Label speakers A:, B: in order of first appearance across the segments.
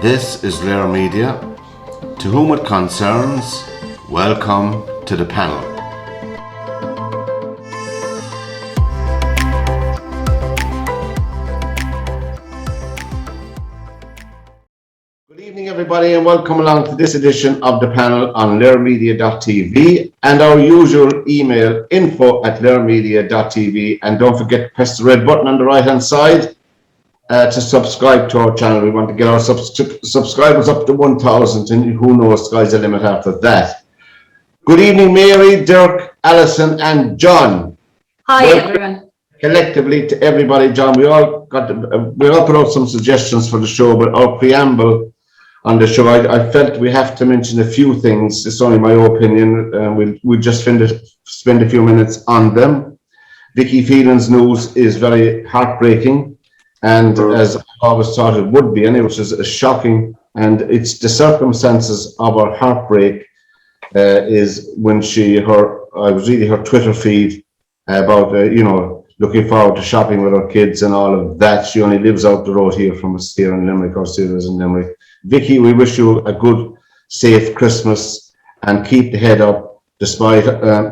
A: This is LiR Media. To whom it concerns, welcome to the panel. Good evening, everybody, and welcome along to this edition of the panel on lirmedia.tv and our usual email info@lirmedia.tv. And don't forget to press the red button on the right hand side to subscribe to our channel. We want to get our subscribers up to 1,000, and who knows, sky's the limit after that. Good evening, Mary, Dirk, Alison, and John.
B: Hi, everyone.
A: Collectively to everybody, John, we all put out some suggestions for the show, but our preamble on the show, I felt we have to mention a few things. It's only my opinion, and we'll just spend a few minutes on them. Vicky Phelan's news is very heartbreaking, and as I always thought it would be, and it was just shocking. And it's the circumstances of her heartbreak is when I was reading her Twitter feed about looking forward to shopping with her kids and all of that. She only lives out the road here from us here in Limerick, or still is in Limerick. Vicky, we wish you a good, safe Christmas, and keep the head up despite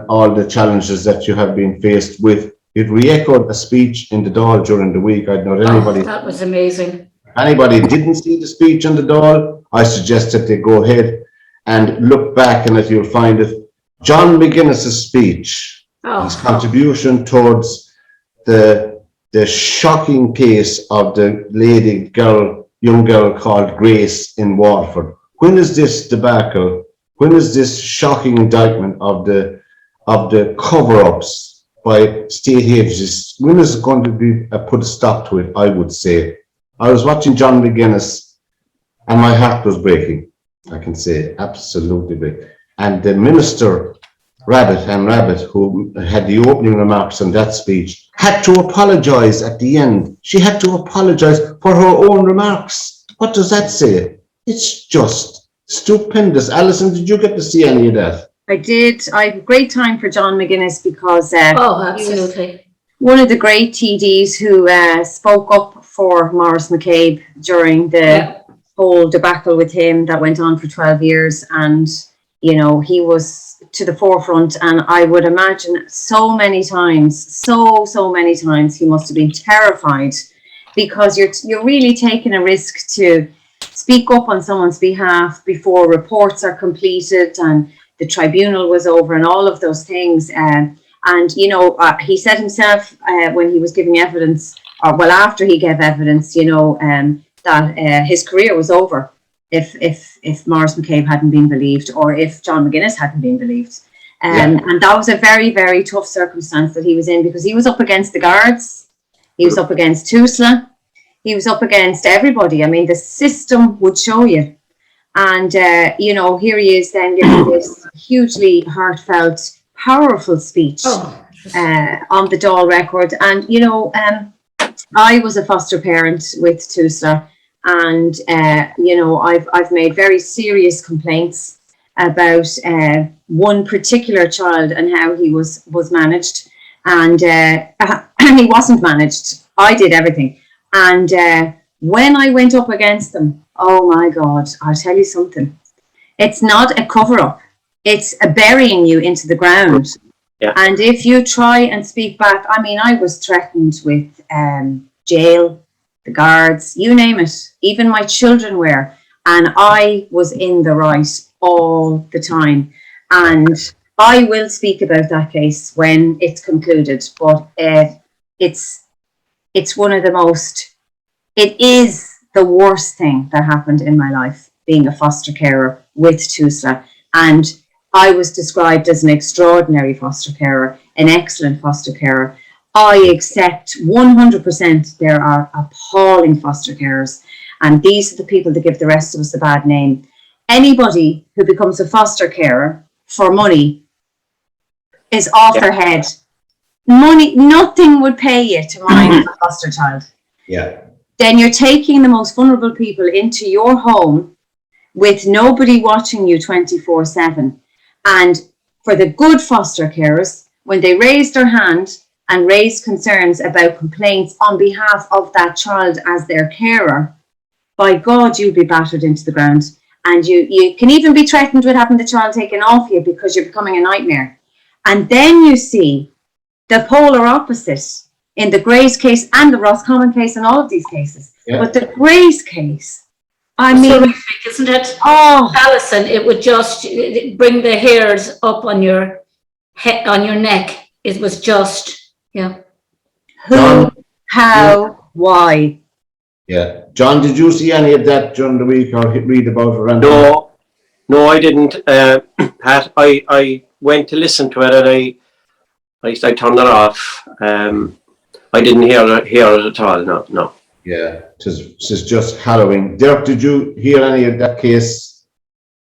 A: all the challenges that you have been faced with. It re-echoed a speech in the Dáil during the week. I don't know anybody.
B: That was amazing.
A: Anybody didn't see the speech in the Dáil, I suggest that they go ahead and look back, and that you'll find it. John McGuinness's speech, his contribution towards the shocking case of the young girl called Grace in Waterford. When is this debacle? When is this shocking indictment of the cover-ups by state agencies? When is it going to be put a stop to it? I would say. I was watching John McGuinness, and my heart was breaking. I can say absolutely breaking. And the minister, Rabbit, who had the opening remarks on that speech, had to apologise at the end. She had to apologise for her own remarks. What does that say? It's just stupendous. Alison, did you get to see any of that?
C: I did. I had a great time for John McGuinness because
B: Absolutely.
C: He was one of the great TDs who spoke up for Maurice McCabe during the whole debacle with him that went on for 12 years. And, he was to the forefront. And I would imagine so many times he must have been terrified, because you're really taking a risk to speak up on someone's behalf before reports are completed and the tribunal was over and all of those things. He said himself when he was giving evidence, after he gave evidence, that his career was over if Maurice McCabe hadn't been believed, or if John McGuinness hadn't been believed. And that was a very, very tough circumstance that he was in, because he was up against the guards, he was up against TUSLA, he was up against everybody. I mean, the system would show you. And, here he is then giving this hugely heartfelt, powerful speech on the Dáil record. And, I was a foster parent with TUSLA, and, I've made very serious complaints about one particular child and how he was managed. And he wasn't managed. I did everything. And when I went up against them, oh my God, I'll tell you something. It's not a cover-up. It's a burying you into the ground. Yeah. And if you try and speak back, I mean, I was threatened with jail, the guards, you name it. Even my children were. And I was in the right all the time. And I will speak about that case when it's concluded. But it's one of the most... It is the worst thing that happened in my life, being a foster carer with TUSLA. And I was described as an extraordinary foster carer, an excellent foster carer. I accept 100% there are appalling foster carers, and these are the people that give the rest of us a bad name. Anybody who becomes a foster carer for money is off their head. Money, nothing would pay you to mind a foster child.
A: Yeah.
C: Then you're taking the most vulnerable people into your home with nobody watching you 24/7. And for the good foster carers, when they raise their hand and raise concerns about complaints on behalf of that child as their carer, by God, you'll be battered into the ground. And you can even be threatened with having the child taken off you because you're becoming a nightmare. And then you see the polar opposite in the Grace case and the Roscommon case and all of these cases.
A: Yeah.
C: But the Grace case, I
B: It's
C: mean,
B: horrific, isn't it?
C: oh,
B: Alison, it would just bring the hairs up on your head, on your neck. It was just, yeah.
C: who, how, why?
A: Yeah. John, did you see any of that during the week or read about it around?
D: No, I didn't. Pat, I went to listen to it and I turned it off. I didn't hear it at all. No.
A: Yeah, it's just Halloween. Dirk, did you hear any of that case?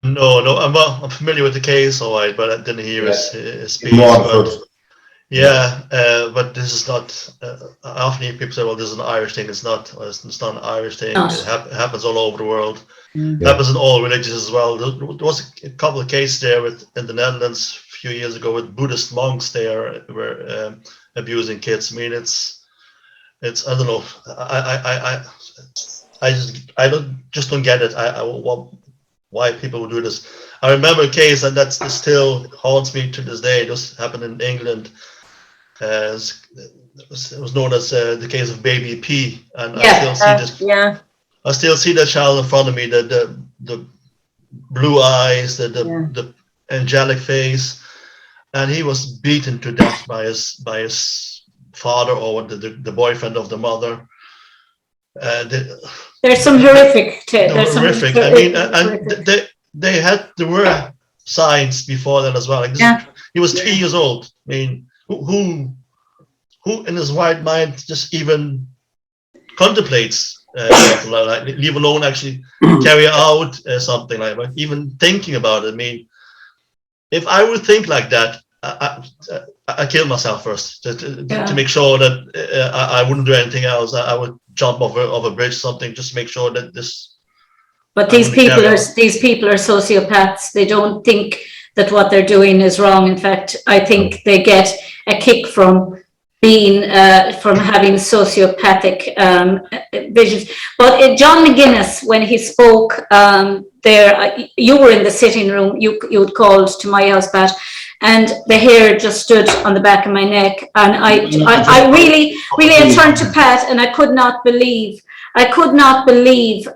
E: No, I'm familiar with the case, all right, but I didn't hear his speech. But this is not. I often hear people say, "Well, this is an Irish thing." It's not. It's not an Irish thing. It happens all over the world. It happens in all religions as well. There was a couple of cases there in the Netherlands a few years ago with Buddhist monks there were abusing kids. I mean, it's. I don't know. I just don't get it. Why people would do this. I remember a case, and that still haunts me to this day. This happened in England. It was known as the case of Baby P, and I still see this.
C: Yeah.
E: I still see that child in front of me. The blue eyes, the angelic face, and he was beaten to death by his father or the boyfriend of the mother.
B: There's some horrific.
E: Horrific. I mean, and there were signs before that as well. Like he was 3 years old. I mean, who in his right mind just even contemplates something like that, leave alone actually carry out something like that, even thinking about it. I mean, if I would think like that, I kill myself first to make sure that I wouldn't do anything else. I would jump off a bridge or something just to make sure that this.
B: But these people are sociopaths. They don't think that what they're doing is wrong. In fact, I think they get a kick from being from having sociopathic visions. But John McGuinness, when he spoke there, you were in the sitting room. You had called to my house, Pat, and the hair just stood on the back of my neck. And I really had turned to Pat, and I could not believe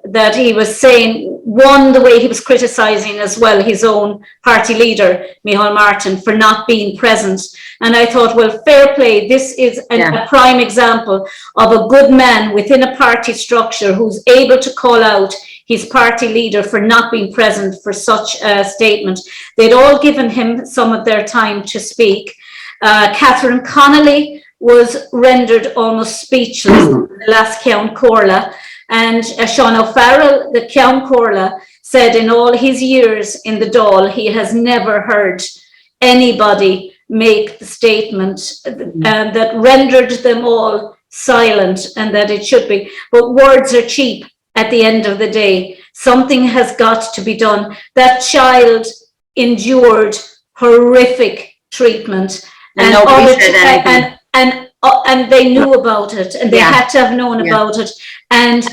B: that he was saying, one, the way he was criticising as well his own party leader, Micheál Martin, for not being present. And I thought, well, fair play. This is a prime example of a good man within a party structure who's able to call out his party leader for not being present for such a statement. They'd all given him some of their time to speak. Catherine Connolly was rendered almost speechless in the last Ceann Comhairle. And Sean O'Farrell, the Ceann Comhairle, said in all his years in the Dáil, he has never heard anybody make the statement that rendered them all silent, and that it should be. But words are cheap at the end of the day. Something has got to be done. That child endured horrific treatment. And they knew about it, and they had to have known about it, and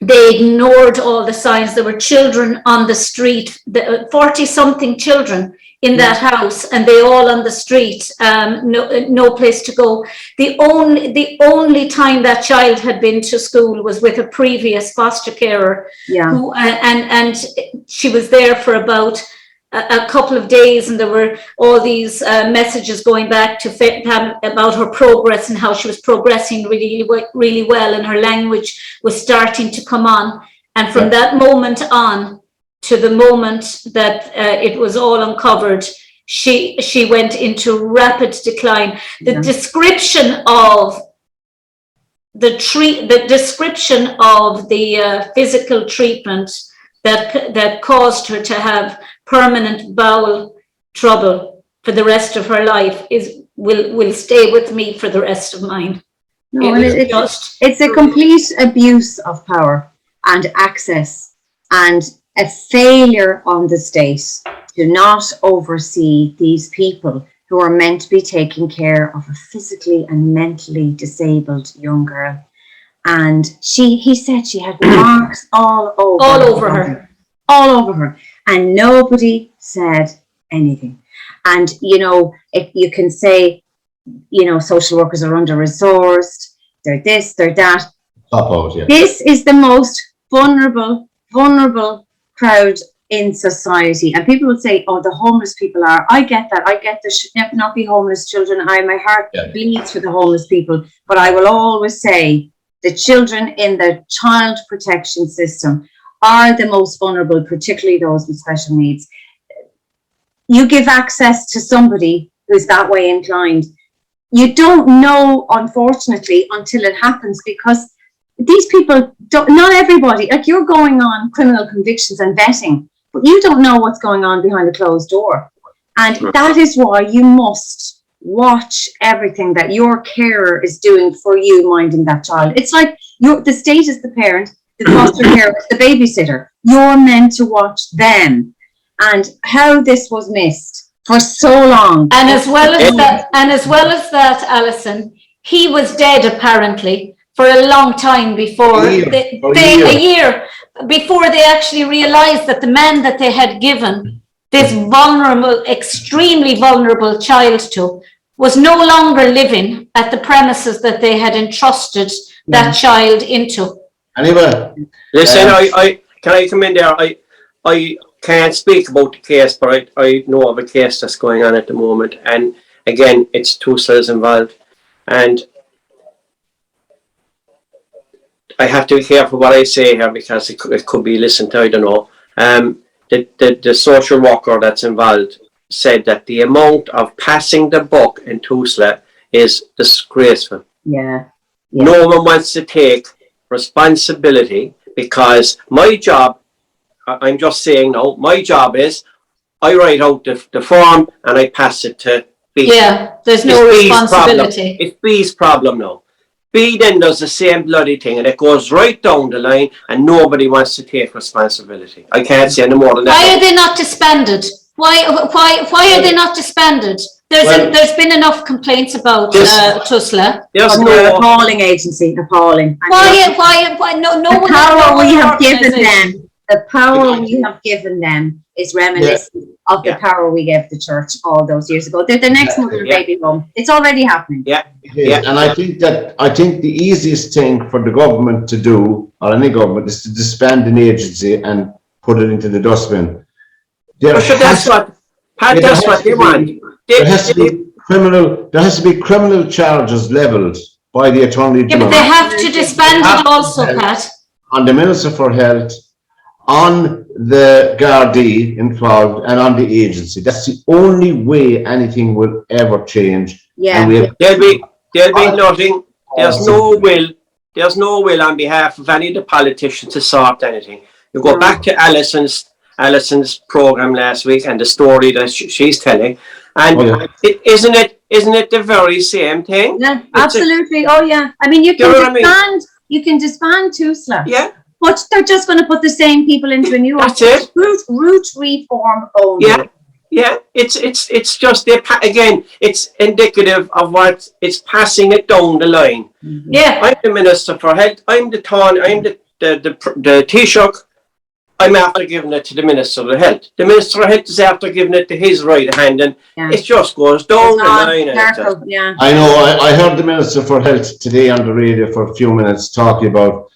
B: they ignored all the signs. There were children on the street, 40-something children in that house, and they all on the street, no place to go. The only time that child had been to school was with a previous foster carer, who, and she was there for about a couple of days, and there were all these messages going back to about her progress and how she was progressing really well, and her language was starting to come on. And from that moment on to the moment that it was all uncovered, she went into rapid decline. The description of the physical treatment that caused her to have permanent bowel trouble for the rest of her life will stay with me for the rest of mine.
C: No, it's a complete abuse of power and access, and a failure on the state to not oversee these people who are meant to be taking care of a physically and mentally disabled young girl. And he said she had marks all over her, and nobody said anything. And if you can say, social workers are under-resourced, they're this, they're that. This is the most vulnerable crowd in society. And people will say, oh, the homeless people are. I get that. I get there should not be homeless children. My heart bleeds for the homeless people. But I will always say the children in the child protection system are the most vulnerable, particularly those with special needs. You give access to somebody who's that way inclined. You don't know, unfortunately, until it happens, because these people not everybody, like you're going on criminal convictions and vetting, but you don't know what's going on behind a closed door. And that is why you must watch everything that your carer is doing for you, minding that child. It's like the state is the parent, the foster carer is the babysitter. You're meant to watch them. And how this was missed for so long. And as well as that, Alison, he was dead apparently for a long time before a year before they actually realized that the man that they had given this vulnerable, extremely vulnerable child to was no longer living at the premises that they had entrusted that child into.
A: Anyway,
D: listen, I can I come in there? I can't speak about the case, but I know of a case that's going on at the moment, and again, it's Tusla involved, and I have to be careful what I say here because it could be listened to. I don't know. The social worker that's involved said that the amount of passing the buck in Tusla is disgraceful. Yeah. No one wants to take responsibility, because my job, I'm just saying now, my job is I write out the form and I pass it to B.
B: Yeah, there's no responsibility.
D: It's B's problem now. B then does the same bloody thing, and it goes right down the line, and nobody wants to take responsibility. I can't say any more than that.
B: Why are they not disbanded? Why are they not disbanded? There's been enough complaints about Tusla.
D: There's no
C: appalling agency, appalling.
B: Why no
C: the power we have given them. The power we have given them is reminiscent of the power we gave the church all those years ago. They're the next mother baby home. It's already happening.
A: And I think the easiest thing for the government to do, or any government, is to disband an agency and put it into the dustbin.
D: That's what they want.
A: There has to be criminal charges levelled by the Attorney General.
B: Yeah, but they have to disband it also, Pat.
A: On the Minister for Health, on the Gardaí involved, and on the agency. That's the only way anything will ever change.
D: Yeah. There'll be nothing. There's no will on behalf of any of the politicians to sort anything. You go back to Alison's program last week and the story that she's telling, and isn't it the very same thing?
C: Yeah, absolutely. I mean, you can disband Tusla.
D: Yeah.
C: But they're just going to put the same people into a new root reform only.
D: Yeah. It's just again. It's indicative of what it's passing it down the line.
B: Mm-hmm. Yeah.
D: I'm the Minister for Health. I'm the Taoiseach. I'm after giving it to the Minister of Health. The Minister of Health is after giving it to his right hand, and it just goes down the line.
A: I know. I heard the Minister for Health today on the radio for a few minutes talking about.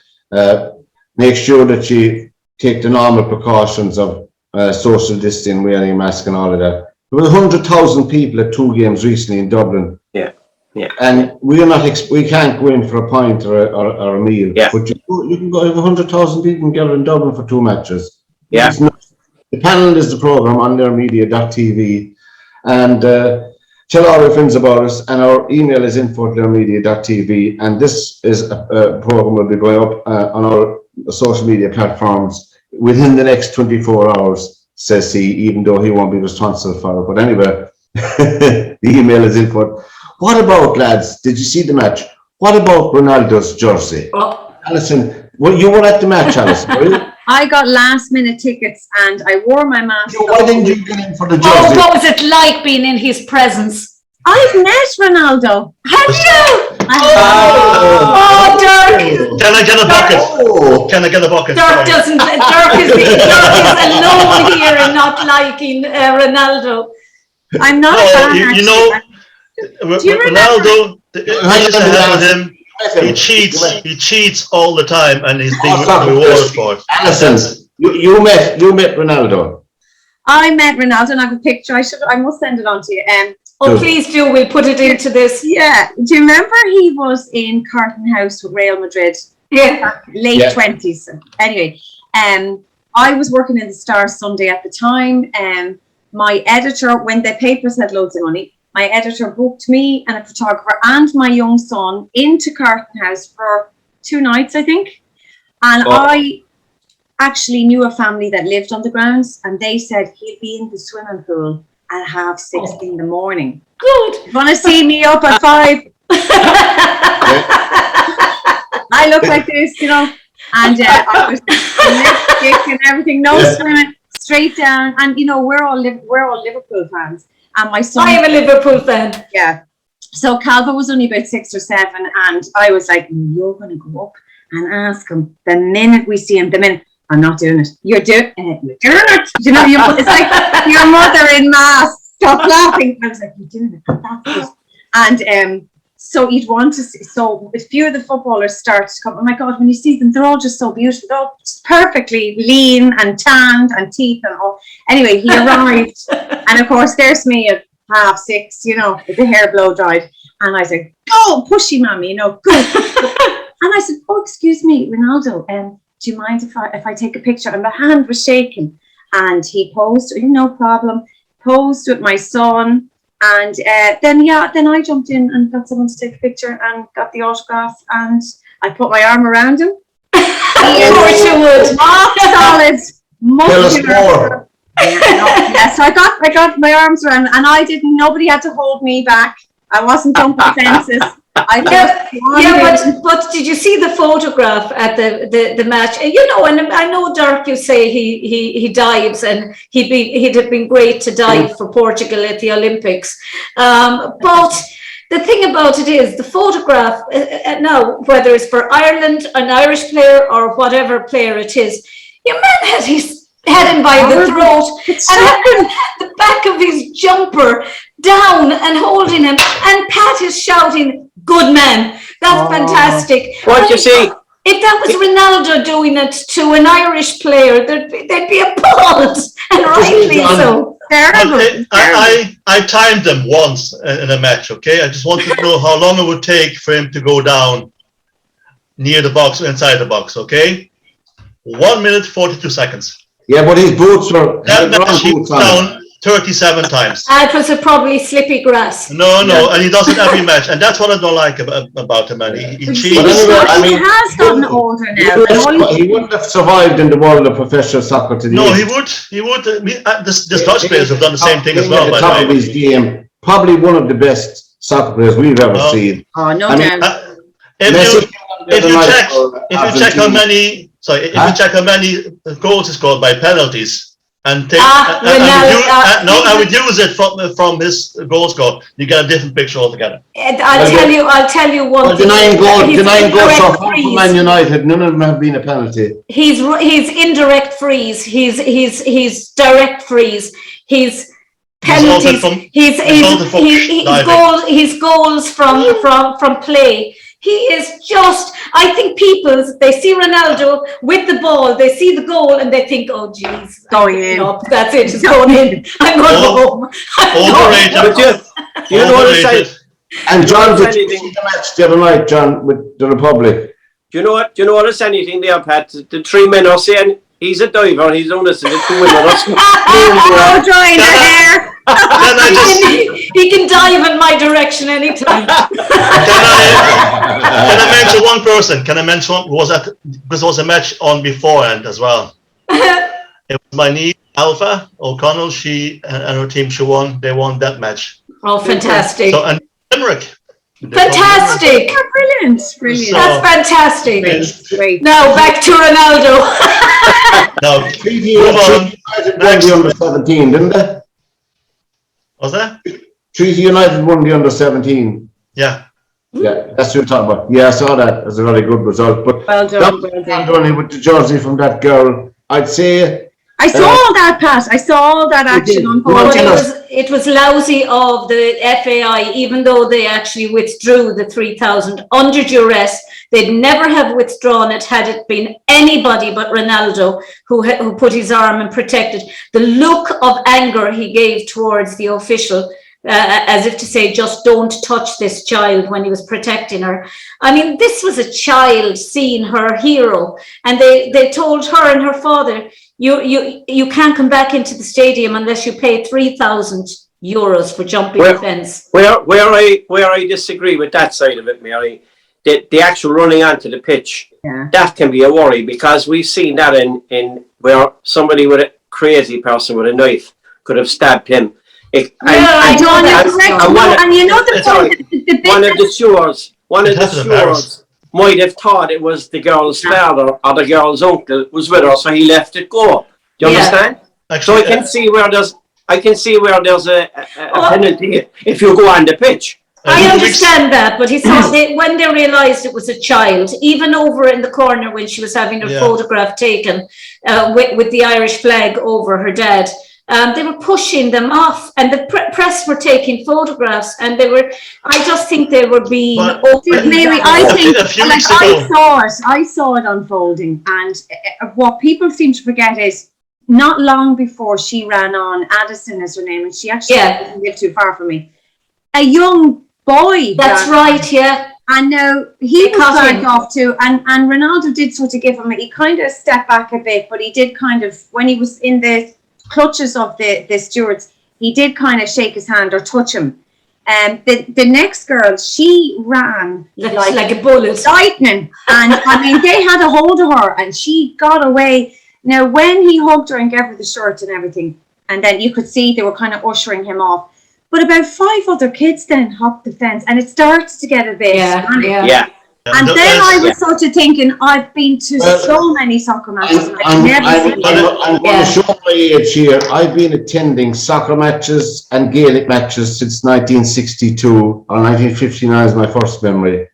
A: Make sure that you take the normal precautions of social distancing, wearing a mask and all of that. There were 100,000 people at 2 games recently in Dublin.
D: Yeah.
A: And we can't go in for a pint or a meal.
D: Yeah.
A: But you can go, 100,000 people together in Dublin for 2 matches.
D: Yeah.
A: The panel is the programme on LiR Media.tv. And tell all your friends about us, and our email is info@lirmedia.tv, and this is a program will be going up on our social media platforms within the next 24 hours, says he, even though he won't be responsible for it. But anyway, the email is info. What about, lads? Did you see the match? What about Ronaldo's jersey? Alison, you were at the match, Alison, were you?
C: I got last minute tickets and I wore my mask.
A: Why didn't you get in for the jersey?
B: Oh, what was it like being in his presence?
C: I've met Ronaldo.
B: Have you? Oh, Dirk!
E: Can I get a bucket?
A: Oh.
E: Can I get a bucket?
B: Dirk
E: Sorry.
B: doesn't. Dirk is alone here and not liking Ronaldo.
C: I'm not a
E: No,
C: fan,
E: you
C: actually.
E: know,
C: Do you
E: Ronaldo, I used to have with him. He
A: He
E: cheats all the time, and he's being
A: Oh,
E: rewarded for it.
A: Alison, you met Ronaldo.
C: I met Ronaldo and I have a picture. I must send it on to you.
B: Oh, please do. We'll put it into this.
C: Yeah. Do you remember he was in Carton House with Real Madrid?
B: Yeah.
C: Late 20s. Anyway, I was working in the Star Sunday at the time. My editor, when the papers had loads of money, my editor booked me and a photographer and my young son into Carton House for 2 nights, I think. And I actually knew a family that lived on the grounds, and they said he'll be in the swimming pool at 6:30 in the morning.
B: Good.
C: You want to see me up at 5? I look like this, you know, and I was lipstick and everything, no swimming, straight down. And you know, we're all Liverpool fans, and my son.
B: I am a Liverpool fan.
C: Yeah. So Calva was only about 6 or 7, and I was like, "You're going to go up and ask him the minute we see him. The minute I'm not doing it, you're doing it. You're doing it. You know, it's like your mother in mass. Stop laughing." I was like, "You're doing it. That's it." And so you'd want to see. So a few of the footballers start to come. Oh my God! When you see them, they're all just so beautiful. They're all just perfectly lean and tanned and teeth and all. Anyway, he arrived, and of course, there's me at 6:30, you know, with the hair blow dried. And I said, "Go, pushy mommy, you know, go." And I said, "Oh, excuse me, Ronaldo, do you mind if I take a picture?" And my hand was shaking. And he posed, no problem, posed with my son. And then I jumped in and got someone to take a picture and got the autograph. And I put my arm around him.
B: Of course you would.
C: Solid,
A: Tell us more.
C: Yeah, so I got my arms around, and nobody had to hold me back. I wasn't jumping fences.
B: But did you see the photograph at the match? You know, and I know, Dirk, you say he dives, and he'd have been great to dive for Portugal at the Olympics. But the thing about it is, the photograph now, whether it's for Ireland, an Irish player, or whatever player it is, your man had him by the throat and had the back of his jumper down and holding him, and Pat is shouting, "Good man." That's fantastic.
D: What you see?
B: If that was Ronaldo doing it to an Irish player, they'd be appalled, and rightly so.
C: Terrible.
E: I timed them once in a match, okay? I just wanted to know how long it would take for him to go down near the box, inside the box, okay? 1 minute, 42 seconds.
A: Yeah, but his boots were
E: He down 37 times.
B: It was probably slippy grass.
E: No, and he does it every match, and that's what I don't like about him. And he cheats.
C: He has gotten older now.
A: He wouldn't have survived in the world of professional soccer today.
E: No, he would. This Dutch players have done the same thing as well.
A: At the top of his game, probably one of the best soccer players we've ever seen.
C: Oh, no doubt.
E: If you check how many goals he scored by penalties, and I would use it from his goal score, you get a different picture altogether.
B: I'll tell you one thing.
A: The nine goals for Man United, none of them have been a penalty.
B: He's indirect freeze. He's direct freeze. He's penalties. His goals from play. He is just, I think they see Ronaldo with the ball, they see the goal, and they think, "Oh, geez,
C: going in.
B: That's it, it's going in. I'm going home."
E: Overrated.
D: You know what I'm saying?
A: And John, did you see the match the other night, John, with the Republic?
D: Do you know what it's anything there, Pat? The 3 men are saying he's a diver and he's on this, and the 2 women are saying,
C: "Oh, drying your hair."
B: He can dive in my direction anytime.
E: Can I mention one person? Can I mention who was at? Because there was a match on beforehand as well. It was my niece Alpha O'Connell. She and her team. They won that match.
B: Oh, fantastic!
E: So and Limerick.
B: Fantastic!
C: Brilliant.
B: That's fantastic.
C: Great.
B: Now back to Ronaldo.
E: Now,
A: Treaty United won the under 17, didn't they?
E: Was that?
A: Treaty United won the under 17.
E: Yeah.
A: Yeah, that's what you're talking about. Yeah, I saw that as a very good result. But
C: Well done, well
A: that
C: done.
A: only with the jersey from that girl, I'd say.
C: I saw all that, Pat. I saw all that action on
A: Well,
C: board.
B: It was lousy of the FAI, even though they actually withdrew the 3,000 under duress. They'd never have withdrawn it had it been anybody but Ronaldo who put his arm and protected. The look of anger he gave towards the official, as if to say, just don't touch this child, when he was protecting her. I mean, this was a child seeing her hero, and they told her and her father, you can't come back into the stadium unless you pay 3,000 euros for jumping the fence.
D: Where I disagree with that side of it, Mary, the actual running onto the pitch, that can be a worry, because we've seen that in where somebody with a crazy person with a knife could have stabbed him.
C: And you know the point.
D: One of the stewards might have thought it was the girl's father or the girl's uncle was with her, so he left it go. Do you understand? Actually, so I can see where there's a penalty if you go on the pitch.
B: I understand that, but he thought when they realised it was a child, even over in the corner when she was having her photograph taken with the Irish flag over her dad, they were pushing them off, and the press were taking photographs, and I just think they were being open.
C: Mary, I saw it unfolding, and what people seem to forget is not long before she ran on, Addison is her name, and she actually didn't live too far from me. A young boy.
B: That's right, yeah.
C: And now he was flagged off too, and Ronaldo did sort of give him, he kind of stepped back a bit, but he did kind of, when he was in the clutches of the stewards, he did kind of shake his hand or touch him. The next girl, she ran
B: like a bullet,
C: lightning, and I mean they had a hold of her, and she got away. Now when he hugged her and gave her the shirt and everything, and then you could see they were kind of ushering him off. But about 5 other kids then hopped the fence, and it starts to get a bit
D: yeah.
C: And then I was sort of thinking, I've been to so many soccer matches, and I've never seen
A: I'm going to show my age here. I've been attending soccer matches and Gaelic matches since 1962 or 1959 is my first memory.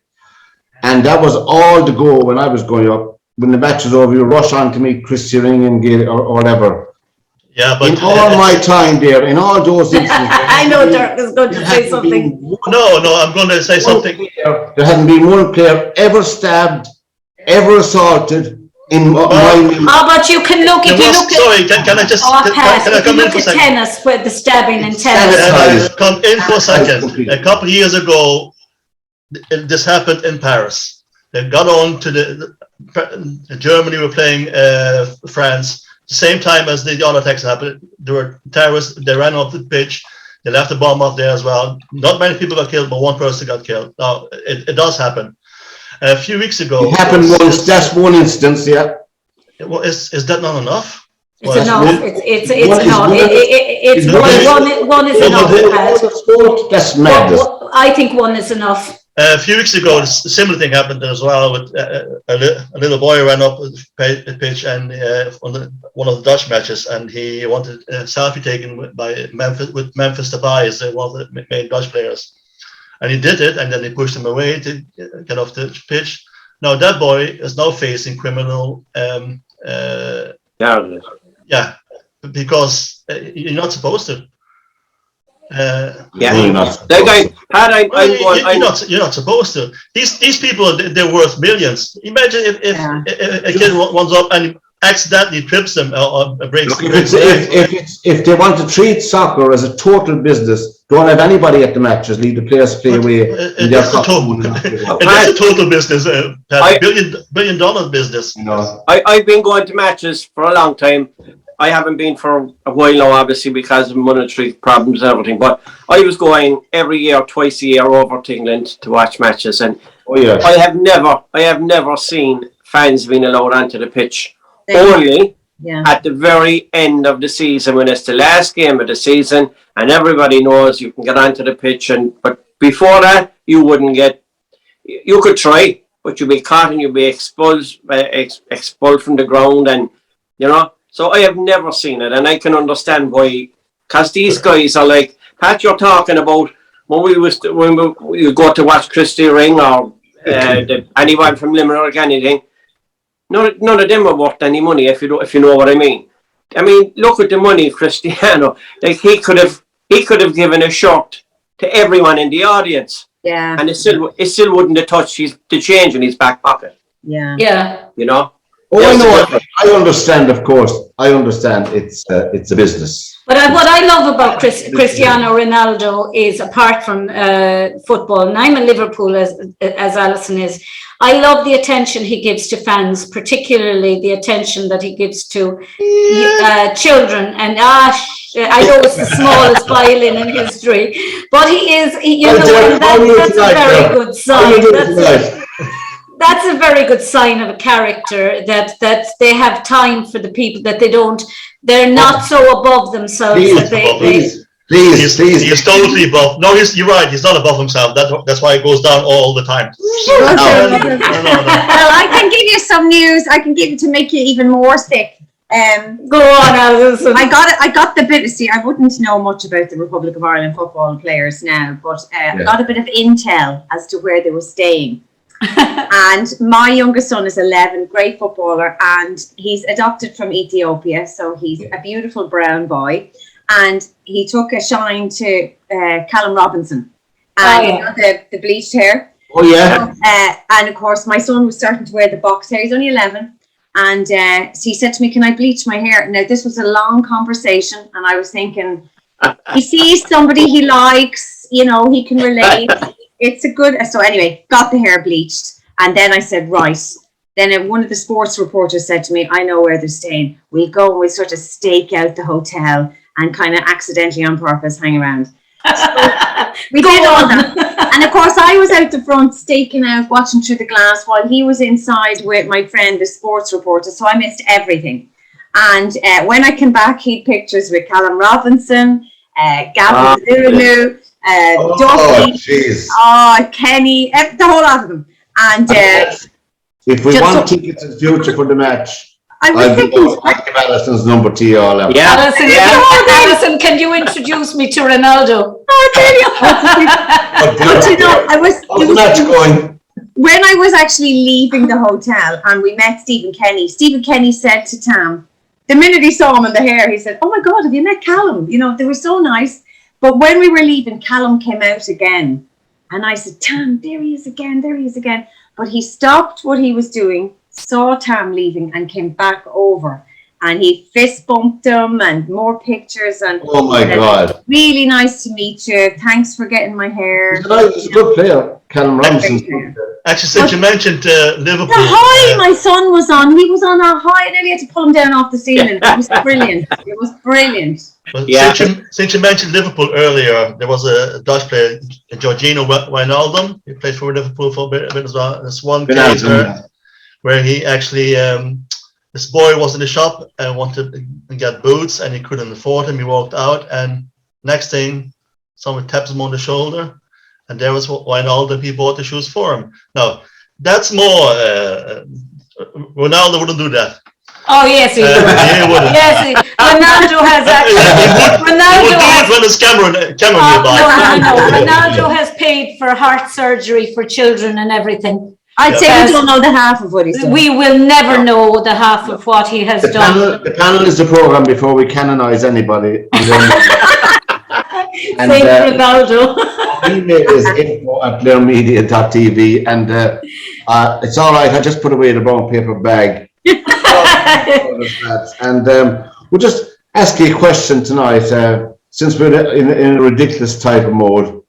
A: And that was all the go when I was growing up. When the match was over, you rush on to meet Christy Ring and Gaelic or whatever.
E: Yeah, but
A: in all my time there, in all those instances,
B: I know Dirk is going to say something.
E: No, I'm going to say something.
A: There hasn't been one player ever stabbed, ever assaulted in my.
B: How about you can look if you look at.
E: Sorry, can I just? Can I come in for a second?
B: Tennis, with the stabbing in tennis.
E: Come in for a second. A couple of years ago, this happened in Paris. They got on to Germany were playing France. The same time as the other attacks happened, there were terrorists. They ran off the pitch. They left the bomb up there as well. Not many people got killed, but one person got killed. Now it does happen. A few weeks ago,
A: it happened once. That's one instance, yeah.
E: Well, is that not enough?
B: It's enough. It's enough. One is enough.
A: That's madness.
B: I think one is enough.
E: A few weeks ago, a similar thing happened as well. With a little boy ran up the pitch and one of the Dutch matches, and he wanted a selfie taken with Memphis Depay, as one of the main Dutch players, and he did it, and then they pushed him away to get off the pitch. Now that boy is now facing criminal. Because you're not supposed to.
A: You're not
E: supposed to. These people, they're worth millions. Imagine if a kid runs up and accidentally trips them or breaks.
A: If they want to treat soccer as a total business, don't have anybody at the matches. Leave the players play away.
E: It is a total business. Billion dollar business.
A: No.
D: I've been going to matches for a long time. I haven't been for a while now, obviously, because of monetary problems and everything. But I was going every year, twice a year, over to England to watch matches, and I have never seen fans being allowed onto the pitch. Only at the very end of the season, when it's the last game of the season, and everybody knows you can get onto the pitch. But before that, you wouldn't get. You could try, but you'd be caught and you'd be expelled from the ground, and you know. So I have never seen it, and I can understand why, because these guys are like, Pat, you're talking about when we go to watch Christy Ring or anyone from Limerick or anything, none of them are worth any money, if you know what I mean. I mean, look at the money Cristiano. Like he could have given a shirt to everyone in the audience.
C: Yeah.
D: And it still wouldn't have touched the change in his back pocket.
C: Yeah.
B: Yeah.
D: You know?
A: Oh, I know. I understand, of course. I understand it's a business.
B: But what I love about Cristiano Ronaldo is, apart from football, and I'm a Liverpool as Alison is, I love the attention he gives to fans, particularly the attention that he gives to children. And I know it's the smallest violin in history, but that's a very good sign. That's a very good sign of a character, that they have time for the people, that they're not so above themselves.
A: Please.
E: He's totally above. No, you're right. He's not above himself. That's why it goes down all the time.
C: Well, I can give you some news. I can give you to make you even more sick.
B: Go on, Alison.
C: I got the bit. See, I wouldn't know much about the Republic of Ireland football players now, but I got a bit of intel as to where they were staying. And my youngest son is 11, great footballer, and he's adopted from Ethiopia, so he's a beautiful brown boy. And he took a shine to Callum Robinson, and he got the bleached hair.
A: Oh yeah.
C: And of course, my son was starting to wear the box hair. He's only 11, and so he said to me, "Can I bleach my hair?" Now this was a long conversation, and I was thinking, he sees somebody he likes, he can relate. It's a good, so anyway, got the hair bleached. And then I said, right. Then one of the sports reporters said to me, I know where they're staying. We go and we sort of stake out the hotel and kind of accidentally on purpose hang around. So we did all that. And of course, I was out the front staking out, watching through the glass while he was inside with my friend, the sports reporter. So I missed everything. And when I came back, he'd pictures with Callum Robinson, Gavin Zulu, Duffy, Kenny, the whole lot of them. And
A: if we want tickets in the future for the match,
C: I was thinking,
A: I'll give Alison's number to you all.
B: Alison, can you introduce me to Ronaldo?
C: When I was actually leaving the hotel and we met Stephen Kenny said to Tam, the minute he saw him in the hair, he said, "Oh my God, have you met Callum? They were so nice." But when we were leaving, Callum came out again. And I said, "Tam, there he is again. But he stopped what he was doing, saw Tam leaving, and came back over. And he fist bumped him, and more pictures. And
A: oh my God.
C: Really nice to meet you. Thanks for getting my hair.
A: He's a good player, Callum Robinson.
E: Actually, since you mentioned Liverpool.
C: The high my son was on. He was on a high. I nearly had to pull him down off the ceiling. It was brilliant.
E: Well, since you mentioned Liverpool earlier, there was a Dutch player, Georgino Wijnaldum. He played for Liverpool for a bit as well. There's one case where he actually, this boy was in the shop and wanted to get boots, and he couldn't afford them. He walked out, and next thing, someone taps him on the shoulder, and there was Wijnaldum. He bought the shoes for him. Now, that's more. Ronaldo wouldn't do that.
B: Oh yes, he would. Yes, Ronaldo has actually. Ronaldo has,
E: when there's camera
B: nearby. Ronaldo has paid for heart surgery for children and everything.
C: I'd say we don't know the half of what he's done.
B: We will never know the half of what he has done.
A: The panel is the program before we canonize anybody.
B: And Ronaldo.
A: Email is info@LiRmedia.tv, and it's all right. I just put away the brown paper bag. And we'll just ask you a question tonight, since we're in a ridiculous type of mode.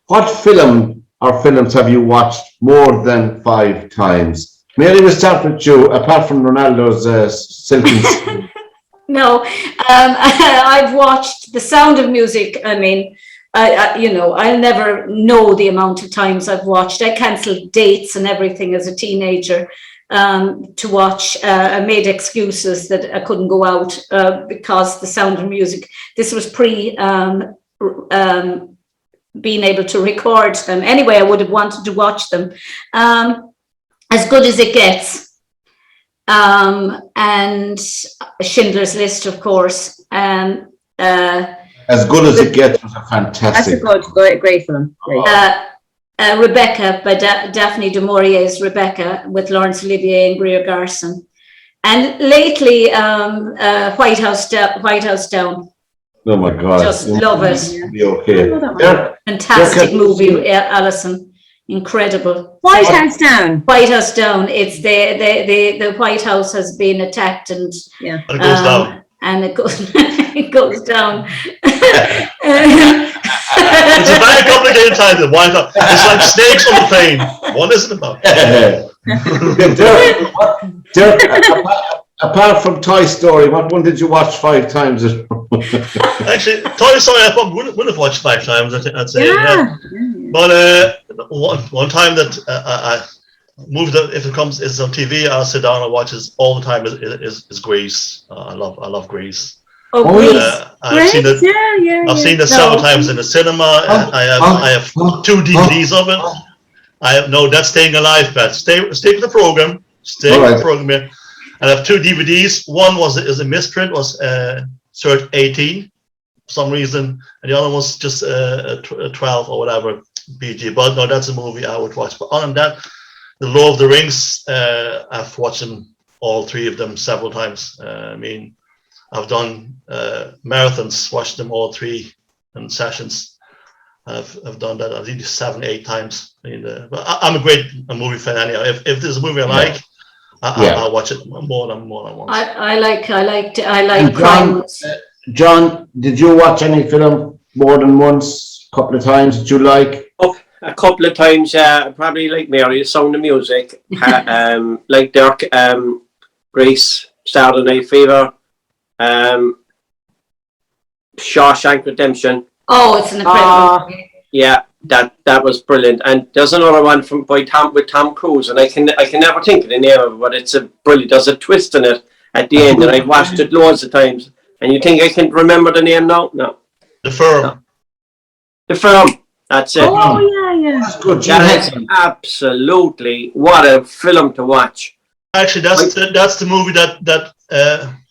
A: What film or films have you watched more than 5 times? Mary, we'll start with you, apart from Ronaldo's Silken Screen.
B: No, I've watched The Sound of Music. I mean, I'll never know the amount of times I've watched. I cancelled dates and everything as a teenager to watch. I made excuses that I couldn't go out because The Sound of Music. This was pre being able to record them. Anyway, I would have wanted to watch them. As Good as It Gets. And Schindler's List, of course.
A: As good as it gets was a
C: That's
A: fantastic.
C: a great film. Great.
B: Rebecca by Daphne du Maurier's Rebecca with Laurence Olivier and Greer Garson. And lately, White House Down.
A: Oh my God.
B: Just love it.
A: Be okay.
B: Fantastic movie, Alison. Incredible.
C: White House Down.
B: White House Down. It's the White House has been attacked and
C: Yeah.
E: And it goes down.
B: And it goes it goes down.
E: It's a very complicated title. White House. It's like snakes on the plane. What is it about?
A: Dirk, apart from Toy Story, what one did you watch 5 times?
E: Actually, Toy Story I probably would have watched 5 times. I'd say.
C: Yeah.
E: But one time that I moved, if it comes, it's on TV. I'll sit down and watch it all the time. Is Grease. I love Grease.
B: Oh, Grease.
E: I've seen it. I've seen it several times in the cinema. I have 2 DVDs of it. I have that's Staying Alive, Pat. Stay with the program. Stay with the program here. And I have 2 DVDs. One is a misprint, was Search 18 for some reason, and the other was just 12 or whatever PG. But no, that's a movie I would watch. But other than that, The Lord of the Rings, I've watched them, all 3 of them, several times. I mean, I've done marathons, watched them all 3 in sessions. I've done that at least 7, 8 times. But I'm a great movie fan anyhow. If there's a movie I like, I'll watch it more than once.
B: I like crime.
A: John, did you watch any film more than once, couple of times that you like?
D: Oh, a couple of times, probably like Mary, Sound of Music, like Dirk, Grease, Saturday Night Fever, Shawshank Redemption.
B: Oh, it's an incredible movie.
D: Yeah, that was brilliant. And there's another one with Tom Cruise, and I can never think of the name of it, but it's brilliant. There's a twist in it at the end, and I've watched it loads of times. And you think I can remember the name now? No.
E: The Firm.
D: No. The Firm. That's it.
C: Oh yeah.
A: That's good.
D: That is absolutely what a film to watch.
E: Actually, that's the movie that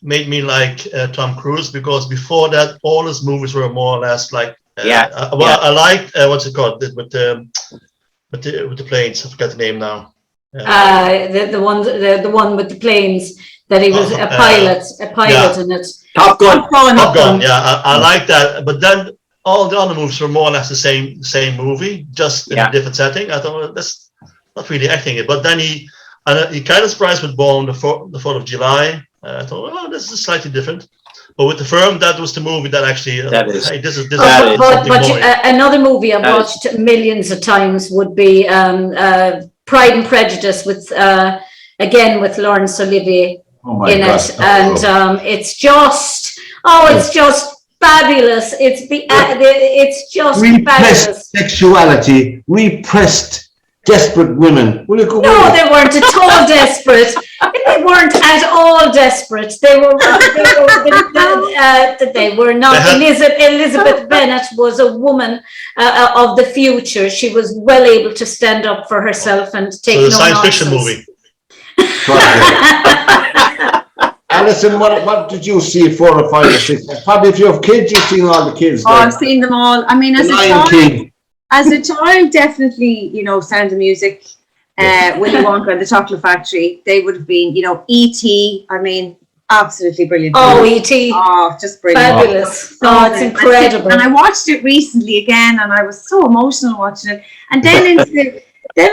E: made me like Tom Cruise, because before that, all his movies were more or less like. I liked what's it called with the planes. I forgot the name now.
B: The one with the planes that he was a pilot in it.
D: Top Gun.
E: Top Gun. Yeah, I like that. But then all the other movies were more or less the same movie, just in a different setting. I thought, well, that's not really acting it. But then he kind of surprised with Born the 4th of July. I thought, well, this is slightly different. But with The Firm, that was the movie that actually.
B: Another movie I've watched millions of times would be Pride and Prejudice with Laurence Olivier in it, and it's just fabulous. It's just
A: repressed
B: fabulous.
A: Sexuality, repressed desperate women. Will you go
B: No, they weren't at all desperate. They weren't at all desperate. They were not. Elizabeth Bennet was a woman of the future. She was well able to stand up for herself and take no
E: science
B: nonsense.
E: fiction movie.
A: Alison, what did you see 4 or 5 or 6? Probably if you have kids, you've seen all the kids.
C: I've seen them all. I mean, as a child, definitely, Sound of Music, Willy Wonka and the Chocolate Factory, they would have been, E.T., I mean, absolutely brilliant.
B: Oh, E.T.
C: Oh, just brilliant.
B: Fabulous. Oh, it's incredible.
C: And I watched it recently again, and I was so emotional watching it. And then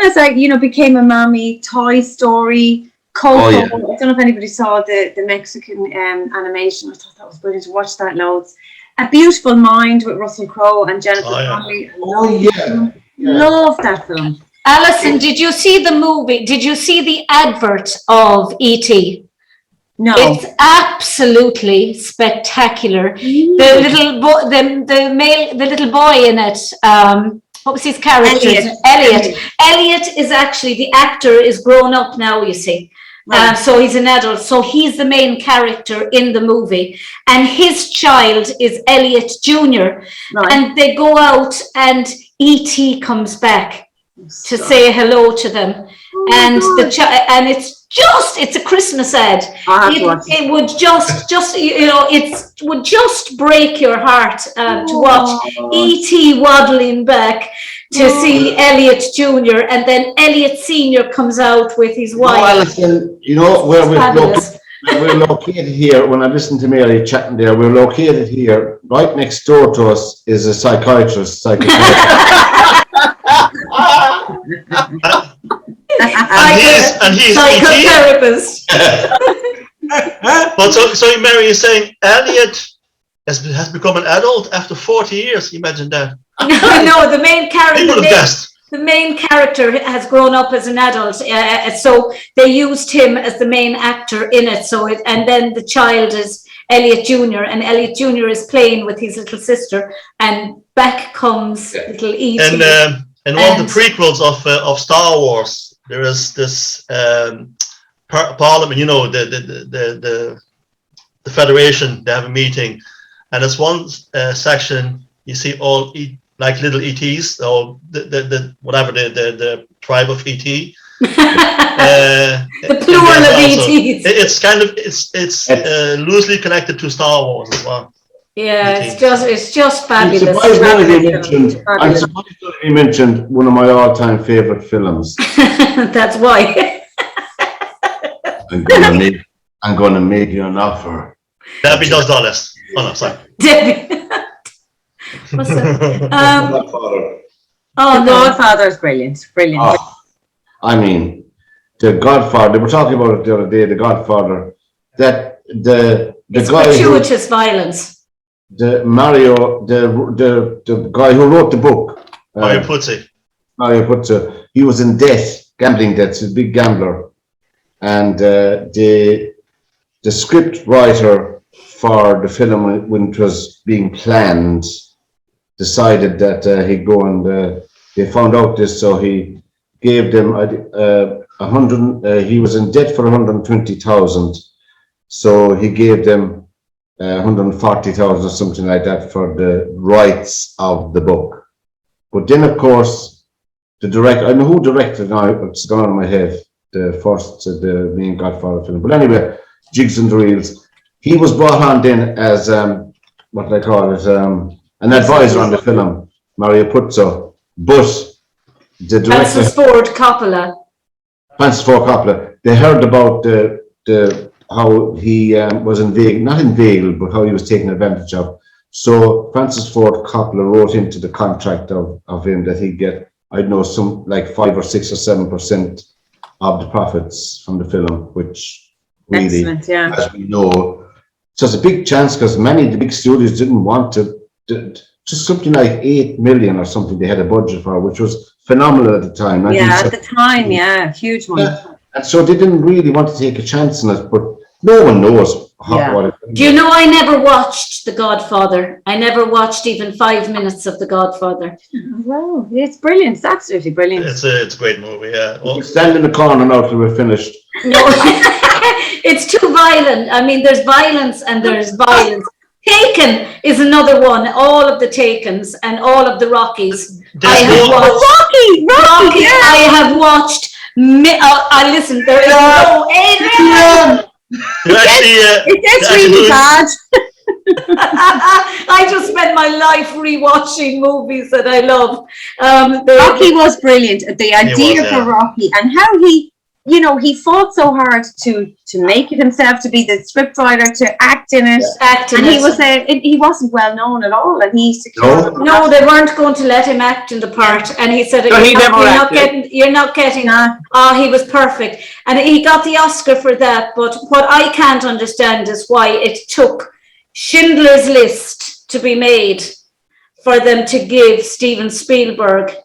C: as I, became a mommy, Toy Story, Coco. I don't know if anybody saw the Mexican animation. I thought that was brilliant to watch that loads. A Beautiful Mind with Russell Crowe and Jennifer Connelly. Love that film.
B: Alison, did you see the movie? Did you see the advert of E.T.?
C: No.
B: It's absolutely spectacular. The little boy in it, what was his character? Elliot. Elliot is actually, the actor is grown up now, you see. Right. So he's an adult. So he's the main character in the movie. And his child is Elliot Jr. Right. And they go out and E.T. comes back to say hello to them. and it's a Christmas ad. It would just it would just break your heart to watch E.T. waddling back to see Elliot Jr. and then Elliot Sr. comes out with his wife.
A: No, Alison, where we're located here, when I listen to Mary chatting there, we're located here, right next door to us is a psychiatrist.
E: And he's
B: psychotherapist.
E: But so Mary is saying Elliot has become an adult after 40 years. Imagine that.
B: No, the main character.
E: The
B: main character has grown up as an adult, so they used him as the main actor in it. And then the child is Elliot Jr. and Elliot Jr. is playing with his little sister, and back comes little E.T.
E: And one of the prequels of Star Wars, there is this Parliament. The Federation. They have a meeting, and it's one section. You see all like little ETs, or the tribe of ET.
B: The plural of ETs.
E: It's loosely connected to Star Wars as well.
B: Yeah, it's just fabulous.
A: I'm surprised he mentioned one of my all-time favorite films.
B: That's why.
A: I'm gonna make you an offer.
E: Debbie does dollars. Oh no, sorry.
B: Debbie. What's that?
A: Godfather.
C: The Godfather is brilliant. Brilliant.
A: I mean, the Godfather. They were talking about it the other day. The Godfather. That the
B: it's
A: guy.
B: Gratuitous violence.
A: The guy who wrote the book.
E: Mario Puzo.
A: He was in debt, gambling debts. He's a big gambler, and the script writer for the film, when it was being planned, decided that he'd go and they found out this, so he gave them he was in debt for 120,000, so he gave them 140,000 or something like that for the rights of the book. But then, of course, the director, I know who directed now, it's gone out of my head, the main Godfather film. But anyway, Jigs and the Reels. He was brought on then as, an advisor on the film, Mario Puzo. But the director...
B: Francis Ford Coppola.
A: They heard about how he was not inveigled, but how he was taken advantage of. So Francis Ford Coppola wrote into the contract of him that he'd get, some like 5 or 6 or 7% of the profits from the film, which really, as we know, so it's a big chance, because many of the big studios didn't want to, just something like 8 million or something they had a budget for, which was phenomenal at the time.
C: At the time, huge one.
A: And so they didn't really want to take a chance on it, but no one knows what it is.
B: Do you know, I never watched The Godfather. I never watched even 5 minutes of The Godfather.
C: Wow, it's brilliant. It's absolutely brilliant.
E: It's a great movie, yeah.
A: We'll stand in the corner now till we're finished.
B: No, it's too violent. I mean, there's violence and there's violence. Taken is another one. All of the Takens and all of the Rockies. Rocky! I have watched. Listen, there is no Adrian.
C: It gets really bad.
B: I just spend my life rewatching movies that I love.
C: Rocky was brilliant. The idea for Rocky and how he fought so hard to make it himself, to be the scriptwriter, to act in it. He wasn't well known at all, and he secured.
B: No, they weren't going to let him act in the part, and he said, "You're not getting." He was perfect, and he got the Oscar for that. But what I can't understand is why it took Schindler's List to be made for them to give Steven Spielberg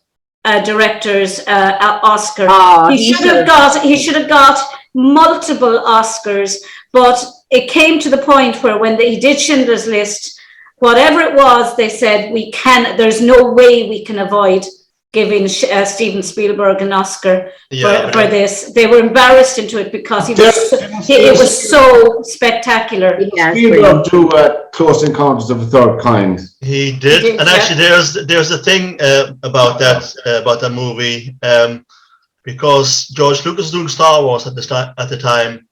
B: director's Oscar. He should have got multiple Oscars, but it came to the point where when he did Schindler's List, whatever it was, they said there's no way we can avoid giving Steven Spielberg an Oscar for this. They were embarrassed into it because it was so spectacular.
A: Spielberg do Close Encounters of the Third Kind.
E: He did, and actually, there's a thing about that movie, because George Lucas was doing Star Wars at the time,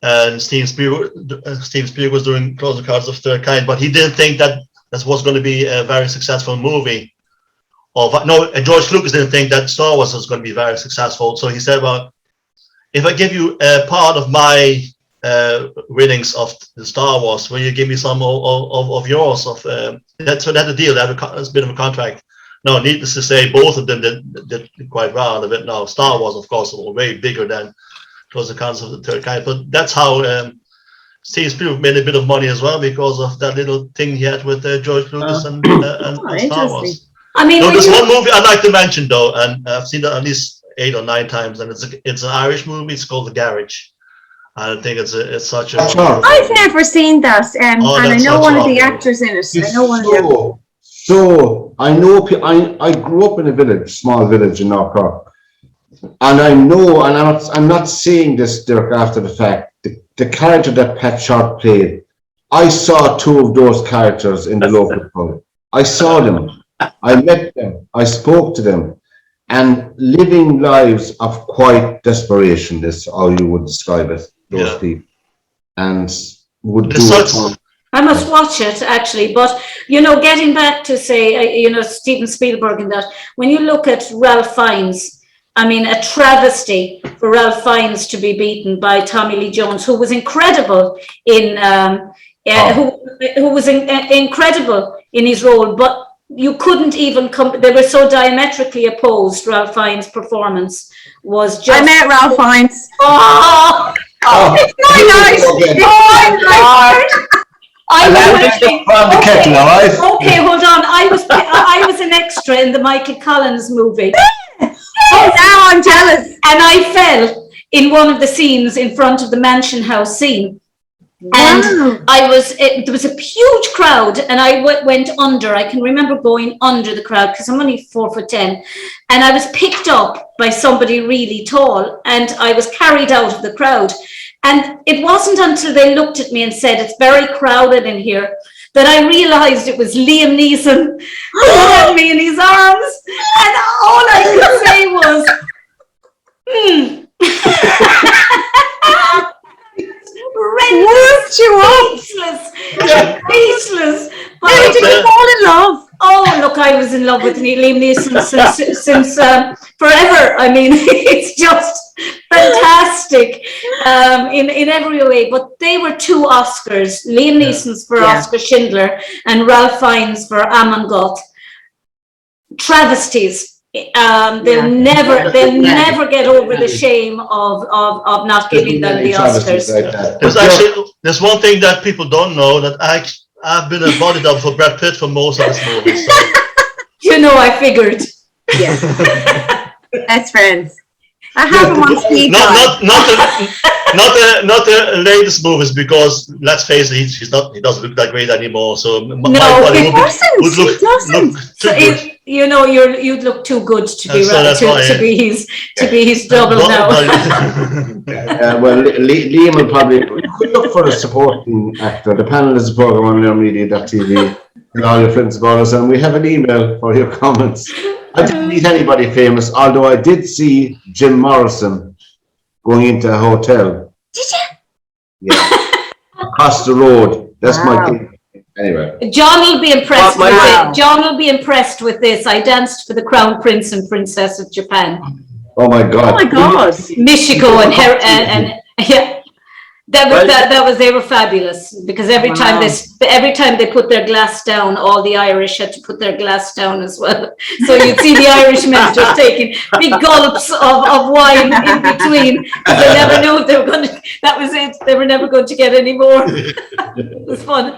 E: and Steven Spielberg was doing Close Encounters of the Third Kind, but he didn't think that was going to be a very successful movie. George Lucas didn't think that Star Wars was going to be very successful. So he said, well, if I give you a part of my winnings of the Star Wars, will you give me some of yours? That's a deal. That's a bit of a contract. No, needless to say, both of them did quite well out of it. Now, Star Wars, of course, was way bigger than Close Encounters of the Third Kind, but that's how Steven Spielberg made a bit of money as well, because of that little thing he had with George Lucas and Star Wars.
B: I mean,
E: there's one movie I'd like to mention though, and I've seen that at least 8 or 9 times, and it's an Irish movie. It's called The Garage. I think it's such a.
C: I've never seen that, and I know one of the actors in it. I know one of the.
A: So I know. I grew up in a village, small village in North Cork, and I know, and I'm not saying this, Dirk, after the fact. The character that Pat Sharp played, I saw 2 of those characters in the local pub. I saw them. I met them. I spoke to them, and living lives of quite desperation. Is how you would describe it. Those people, and would do it.
B: I must watch it actually, but getting back to say, Steven Spielberg and that, when you look at Ralph Fiennes, I mean, a travesty for Ralph Fiennes to be beaten by Tommy Lee Jones, who was incredible in, who was incredible in his role, but you couldn't even they were so diametrically opposed. Ralph Fiennes' performance was just.
C: I met Ralph Fiennes.
B: It's my nice. Okay, hold on. I was an extra in the Michael Collins movie.
C: Now I'm jealous.
B: And I fell in one of the scenes in front of the Mansion House scene. And there was a huge crowd, and I went under. I can remember going under the crowd because I'm only 4'10", and I was picked up by somebody really tall, and I was carried out of the crowd. And it wasn't until they looked at me and said, "It's very crowded in here," that I realized it was Liam Neeson who had me in his arms, and all I could say was,
C: Woke you up?
B: Speechless.
C: How did you fall in love?
B: Oh, look, I was in love with Liam Neeson since forever. I mean, it's just fantastic in every way. But they were 2 Oscars: Liam Neeson's for Oscar Schindler and Ralph Fiennes for Amon Travesties. They'll never get over the shame of not giving them the Oscars.
E: There's one thing that people don't know, that I've been a bodyguard for Brad Pitt for most of his movies. So.
B: I figured.
C: Yeah. Best friends. I have him on speed.
E: Not the latest movies, because let's face it, he doesn't look that great anymore. So my body would look too good.
B: You'd look too good to be his double now.
A: Well, Liam will probably look for a supporting actor. The panel is a program on LiR Media.tv. And all your friends about us, and we have an email for your comments. I didn't meet anybody famous, although I did see Jim Morrison going into a hotel.
C: Did you?
A: Yeah. Across the road. That's my thing. Anyway.
B: John will be impressed John will be impressed with this. I danced for the Crown Prince and Princess of Japan.
A: Oh my God.
C: Oh my God.
B: Michiko and yeah. They were fabulous, because every time they put their glass down, all the Irish had to put their glass down as well. So you'd see the Irishmen just taking big gulps of wine in between, because they never knew if they were going to. That was it. They were never going to get any more. It was fun.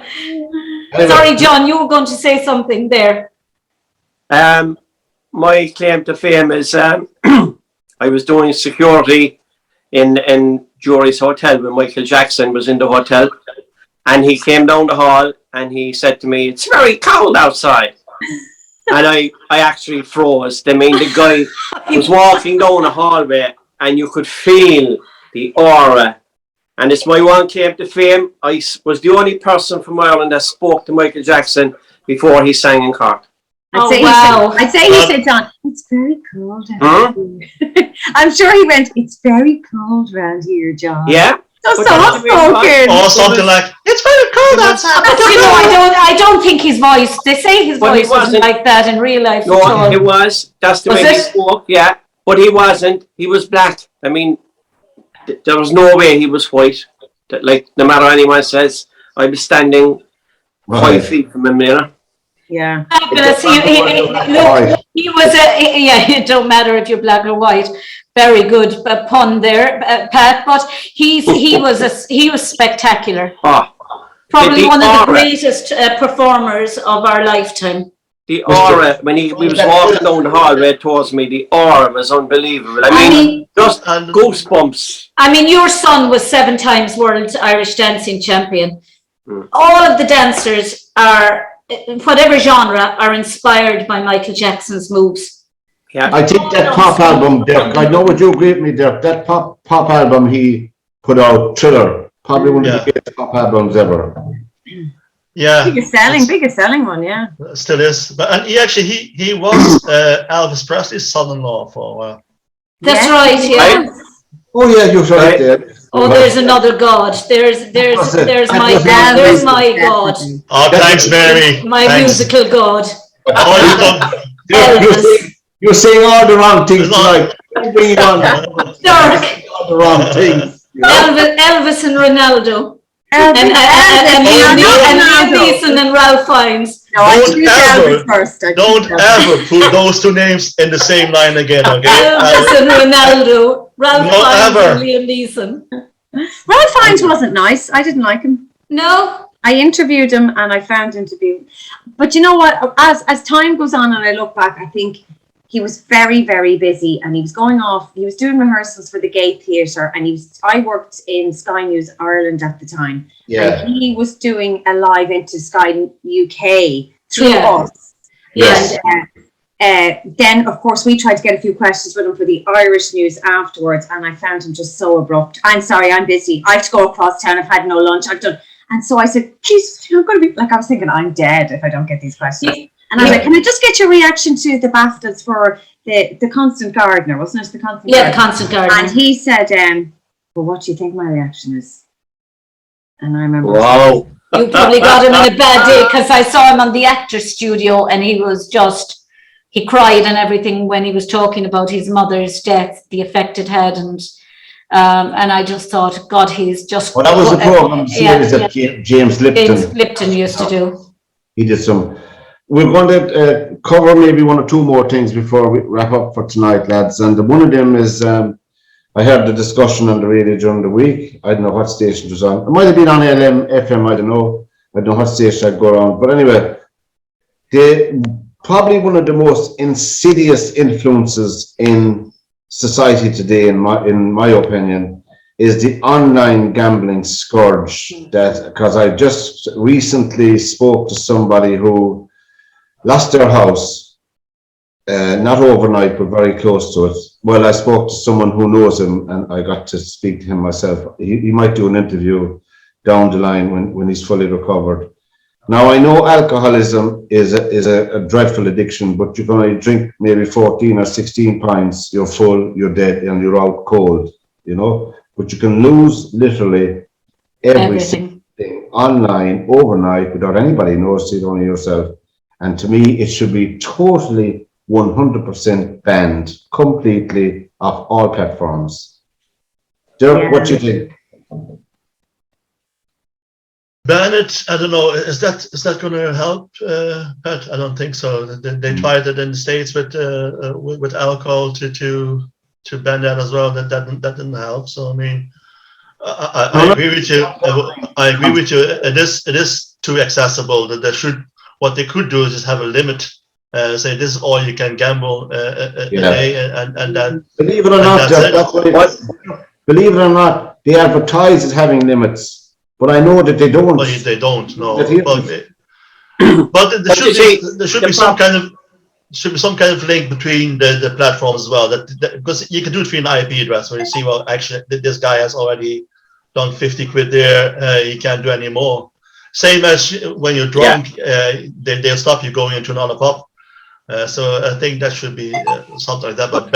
B: Anyway. Sorry, John, you were going to say something there.
D: My claim to fame is I was doing security in Jury's hotel when Michael Jackson was in the hotel, and he came down the hall and he said to me, "It's very cold outside." And I actually froze. I mean, the guy was walking down a hallway and you could feel the aura. And it's my one claim to fame. I was the only person from Ireland that spoke to Michael Jackson before he sang in Cork.
C: I'd say he said, John, it's very cold out here. I'm sure he went, it's very cold around here, John.
D: Yeah.
C: So soft-spoken.
E: Or something like, it's very cold outside.
B: But you know, I don't think his voice, they say his voice wasn't like that in real life.
D: No, it was. That's the way he spoke, yeah. But he wasn't. He was black. I mean, there was no way he was white. Like, no matter what anyone says, I was standing 5 feet from him, you know.
C: Yeah.
B: He was it don't matter if you're black or white. Very good pun there, Pat. But he was spectacular. Probably one of the greatest performers of our lifetime.
D: The aura, when he was walking down the hallway towards me, the aura was unbelievable. I mean just goosebumps.
B: I mean, your son was 7 times world Irish dancing champion. All of the dancers are, whatever genre, are inspired by Michael Jackson's moves.
D: Yeah.
A: I think that pop album, Dirk, I know would you agree with me, Dirk, that pop album he put out, Thriller, probably one of the biggest pop albums ever.
E: Yeah.
C: Biggest selling one, yeah.
E: Still is. But and he was Elvis Presley's son-in-law for a while.
B: That's right, yeah.
A: Oh yeah, you're right there.
B: Oh, there's another God. There's my God.
E: Oh, thanks, Mary.
B: My musical God.
A: You're saying all the wrong things tonight.
B: Dirk.
A: All the wrong things.
B: Elvis and Ronaldo. And Liam Neeson and Ralph Fiennes.
E: Don't ever put those two names in the same line again, okay?
B: Elvis and Ronaldo. Ralph Fiennes and Liam Neeson.
C: Ralph Fiennes wasn't nice. I didn't like him.
B: No.
C: I interviewed him and I found him to be... But you know what? As time goes on and I look back, I think he was very, very busy and he was going off. He was doing rehearsals for the Gay Theatre and I worked in Sky News Ireland at the time.
A: Yeah.
C: And he was doing a live into Sky UK through us.
A: Yes.
C: And then, of course, we tried to get a few questions with him for the Irish news afterwards, and I found him just so abrupt. I'm sorry, I'm busy. I have to go across town. I've had no lunch. I've done. And so I said, Jesus, I'm going to be like, I was thinking, I'm dead if I don't get these questions. And I was like, can I just get your reaction to the BAFTAs for the Constant Gardener, wasn't it? The Constant Gardener.
B: The Constant Gardener.
C: And he said, well, what do you think my reaction is? And I remember.
D: Wow.
B: You probably got him in a bad day because I saw him on the Actors Studio and he was just... He cried and everything when he was talking about his mother's death, the effect it had, and I just thought, God, he's just.
A: Well, that was the program series that James Lipton.
B: James Lipton used to do.
A: He did some. We're going to cover maybe 1 or 2 more things before we wrap up for tonight, lads. And one of them is I heard the discussion on the radio during the week. I don't know what station it was on. It might have been on LM, FM. I don't know. I don't know what station I'd go around. But anyway, probably one of the most insidious influences in society today, in my opinion, is the online gambling scourge. That because I just recently spoke to somebody who lost their house, not overnight, but very close to it. Well, I spoke to someone who knows him, and I got to speak to him myself. He might do an interview down the line when he's fully recovered. Now, I know alcoholism is a dreadful addiction, but you're going to drink maybe 14 or 16 pints, you're full, you're dead, and you're out cold, you know? But you can lose literally everything online overnight without anybody noticing, only yourself. And to me, it should be totally 100% banned completely off all platforms. Dirk, what do you think?
E: Ban it. I don't know. Is that going to help, Pat? I don't think so. They tried it in the States with alcohol to ban that as well. That didn't help. So I mean, I agree with you. I agree with you. It is too accessible. That what they could do is just have a limit. Say this is all you can gamble a day, and then
A: believe it or not, believe it or not, they advertise as having limits. But I know that they don't.
E: Well, they don't. No. But there should be some kind of link between the platforms as well. That because you can do it through an IP address where you see, well, actually, this guy has already done 50 quid there. He can't do any more. Same as when you're drunk, they'll stop you going into another pub. So I think that should be something like that. But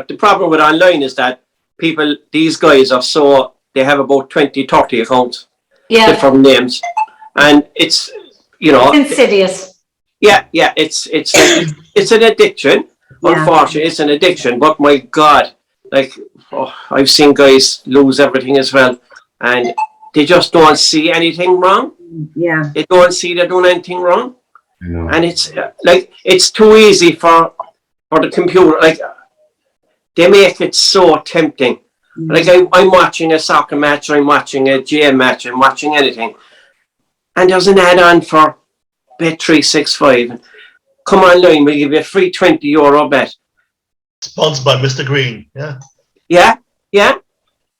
D: the problem with online is that these guys they have about 20, 30 accounts, different names, and it's
B: insidious.
D: Yeah, it's an addiction. Unfortunately, it's an addiction. But my God, I've seen guys lose everything as well, and they just don't see anything wrong.
C: Yeah,
D: they don't see they're doing anything wrong,
A: No.
D: and it's too easy for the computer. They make it so tempting. I'm watching a soccer match, or I'm watching a GM match, I'm watching anything, and there's an add-on for Bet365. Come online, we'll give you a free €20 bet.
E: Sponsored by Mr. Green. Yeah.
D: Yeah.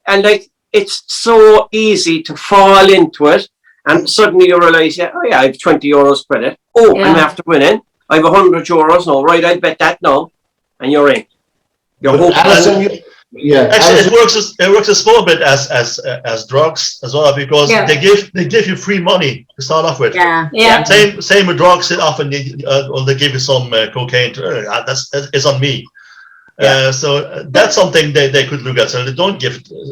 D: And it's so easy to fall into it, and suddenly you realise, I have €20 credit. I'm after winning. I have €100 now. Right, I'll bet that now, and you're in.
A: Alison,
E: Actually, it works a small bit as drugs as well, because they give you free money to start off with.
B: Yeah.
E: Same with drugs. Often they give you some cocaine. It's on me. So that's something they could look at. So they don't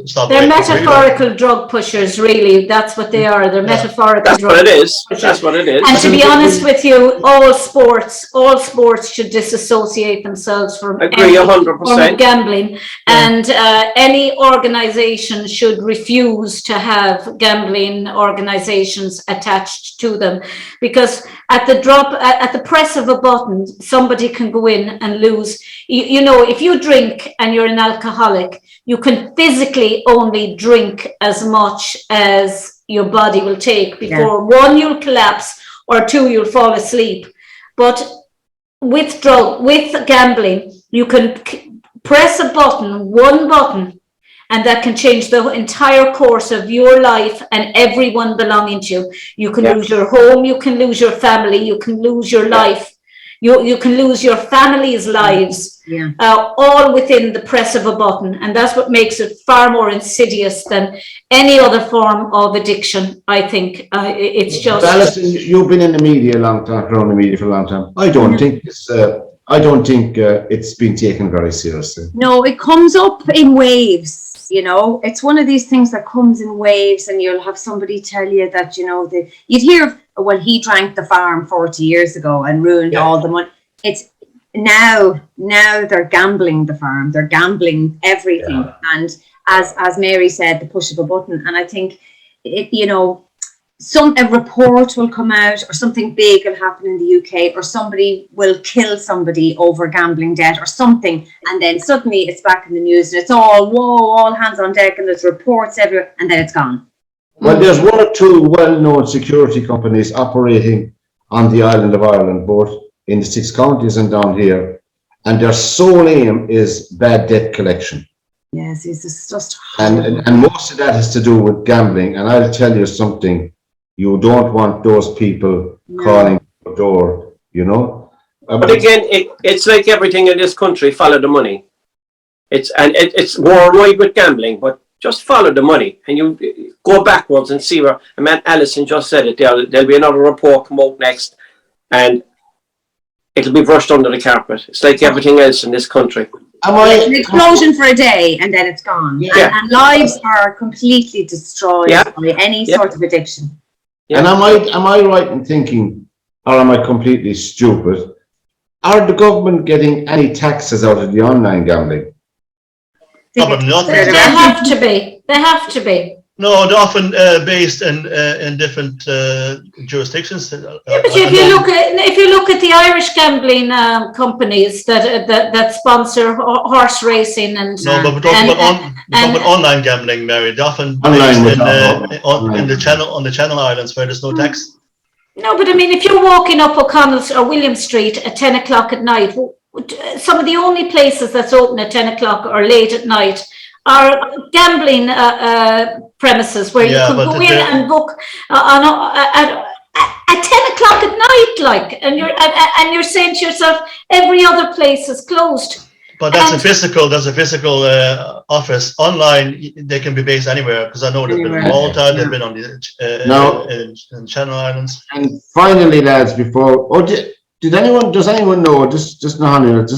E: stop.
B: They're metaphorical drug pushers, really. That's what they are. They're metaphorical.
D: That's
B: drug
D: what it is.
B: pushers.
D: That's what it is.
B: And to be honest with you, all sports should disassociate themselves from
D: agree 100%.
B: form of gambling, and any organisation should refuse to have gambling organisations attached to them, because at the press of a button, somebody can go in and lose. If you drink and you're an alcoholic, you can physically only drink as much as your body will take before one, you'll collapse, or two, you'll fall asleep. But with gambling, you can press one button, and that can change the entire course of your life and everyone belonging to you. You can lose your home, you can lose your family, you can lose your life. You can lose your family's lives, all within the press of a button. And that's what makes it far more insidious than any other form of addiction, I think. It's just...
A: Alison, you've been in the media a long time, around the media for a long time. I don't think it's been taken very seriously.
C: No, it comes up in waves. It's one of these things that comes in waves, and you'll have somebody tell you that, you'd hear, well, he drank the farm 40 years ago and ruined all the money. It's now they're gambling the farm, they're gambling everything. Yeah. And as Mary said, the push of a button. And I think, a report will come out, or something big will happen in the UK, or somebody will kill somebody over gambling debt or something, and then suddenly it's back in the news, and it's all hands on deck, and there's reports everywhere, and then it's gone.
A: Well, there's one or two well-known security companies operating on the island of Ireland, both in the 6 counties and down here, and their sole aim is bad debt collection.
C: Yes, it's just
A: and most of that has to do with gambling. And I'll tell you something. You don't want those people calling your door, But
D: again, it's like everything in this country, follow the money. It's worldwide with gambling, but just follow the money, and you go backwards and see where. Alison just said it. There'll be another report come out next, and it'll be brushed under the carpet. It's like everything else in this country.
C: It's an explosion for a day, and then it's gone. Yeah. And lives are completely destroyed by any sort of addiction.
A: Yeah. And am I right in thinking, or am I completely stupid? Are the government getting any taxes out of the online gambling?
B: They have to be. They have to be.
E: No, they're often based in different jurisdictions.
B: But if you look at the Irish gambling companies that sponsor horse racing and
E: but we're talking about online gambling, Mary. They're often based on the Channel Islands where there's no tax.
B: No, but if you're walking up O'Connell's or William Street at 10 o'clock at night, some of the only places that's open at 10 o'clock or late at night are gambling premises where you can go in and book at 10 o'clock at night, and you're saying to yourself, every other place is closed.
E: But that's a physical office. Online, they can be based anywhere, because I know they've been in Malta, they've been on the in Channel Islands.
A: And finally, lads, does anyone know, just does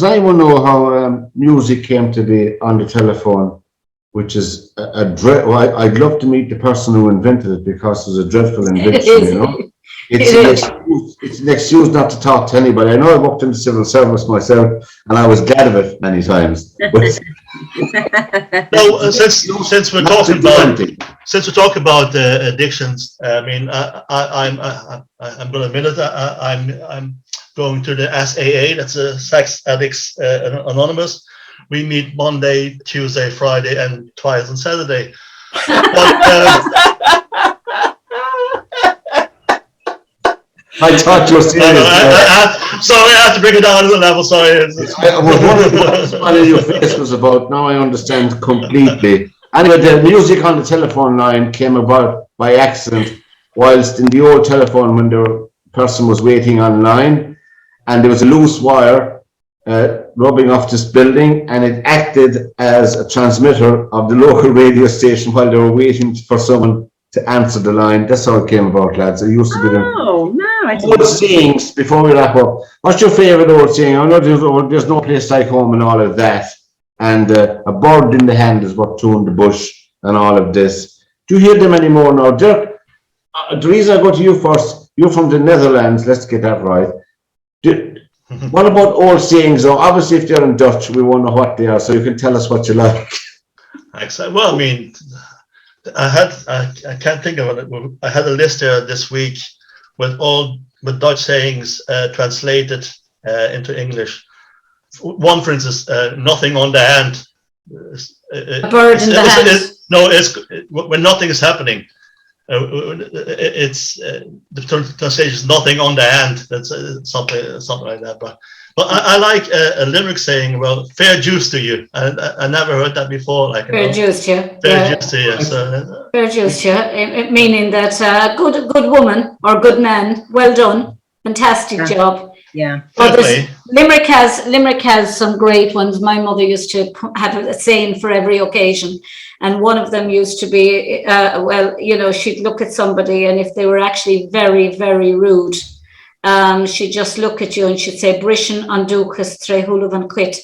A: anyone know how music came to be on the telephone, which is I'd love to meet the person who invented it, because it's a dreadful invention, you know. It's an excuse not to talk to anybody. I know I worked in the civil service myself, and I was glad of it many times.
E: No, since we're talking about addictions, I mean, I'm going to admit it. I'm going to the SAA. That's a Sex Addicts Anonymous. We meet Monday, Tuesday, Friday, and twice on Saturday. But,
A: I thought you were serious.
E: Sorry, I have to bring it down to the level. Sorry.
A: I was wondering what the smile on your face was about. Now I understand completely. Anyway, the music on the telephone line came about by accident, whilst in the old telephone, when the person was waiting online, and there was a loose wire rubbing off this building, and it acted as a transmitter of the local radio station while they were waiting for someone to answer the line. That's how it came about, lads. It used to be old sayings. Before we wrap up, what's your favourite old saying? I know there's no place like home and all of that, and a bird in the hand is worth two in the bush, and all of this. Do you hear them anymore now, Dirk? The reason I go to you first, you're from the Netherlands. Let's get that right. What about old sayings? Though, obviously, if they're in Dutch, we won't know what they are, so you can tell us what you like.
E: Excellent. Well, I mean, I can't think of it. I had a list there this week with Dutch sayings translated into English. One, for instance, nothing on the hand.
B: A bird in the hand.
E: It's when nothing is happening. It's the translation is nothing on the hand. That's something like that. But I like a lyric saying, "Well, fair juice to you." I never heard that before. Like
B: fair juice to you.
E: Fair juice to you. So,
B: fair juice to you, meaning that good woman or good man, well done, fantastic job.
C: Yeah.
B: Limerick has some great ones. My mother used to have a saying for every occasion, and one of them used to be, she'd look at somebody, and if they were actually very, very rude, she'd just look at you and she'd say, "Brishin an dúchas tre hulav an quit."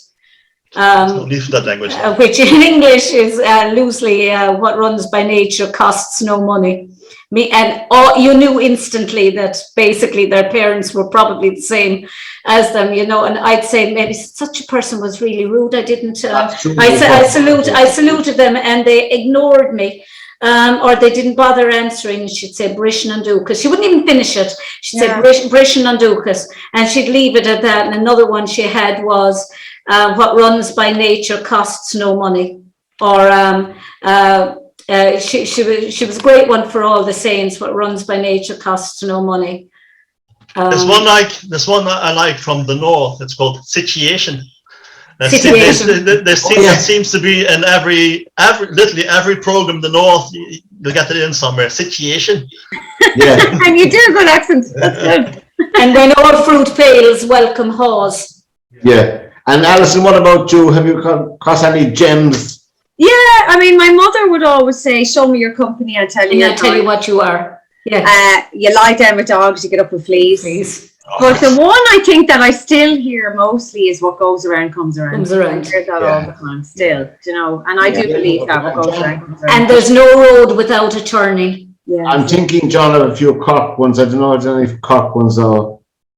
E: that language.
B: Which in English is loosely what runs by nature costs no money. You knew instantly that basically their parents were probably the same as them, you know. And I'd say maybe such a person was really rude. I didn't. I saluted them, and they ignored me, or they didn't bother answering. She'd say "Brishin an dúchas." She wouldn't even finish it. She'd say "Brishin an dúchas," and she'd leave it at that. And another one she had was "What runs by nature costs no money," or she was a great one for all the sayings. What runs by nature costs no money.
E: There's one I like from the north. It's called situation.
B: Situation.
E: There seems to be in literally every program in the north. You get it in somewhere. Situation.
A: Yeah.
C: And you do a good accent. That's good.
B: And when all fruit fails, welcome haws.
A: Yeah. And Alison, what about you? Have you come across any gems?
C: Yeah, I mean, my mother would always say, "Show me your company, I'll tell you."
B: I'll tell you what you are. Yeah.
C: You lie down with dogs, you get up with fleas. But the one I think that I still hear mostly is "What goes around comes around."
B: Comes around.
C: I hear that all the time, still, you know. And I do believe that what goes around comes around.
B: And there's no road without a turning.
C: Yeah.
A: I'm thinking, John, of a few Cork ones. I don't know if there's any Cork ones,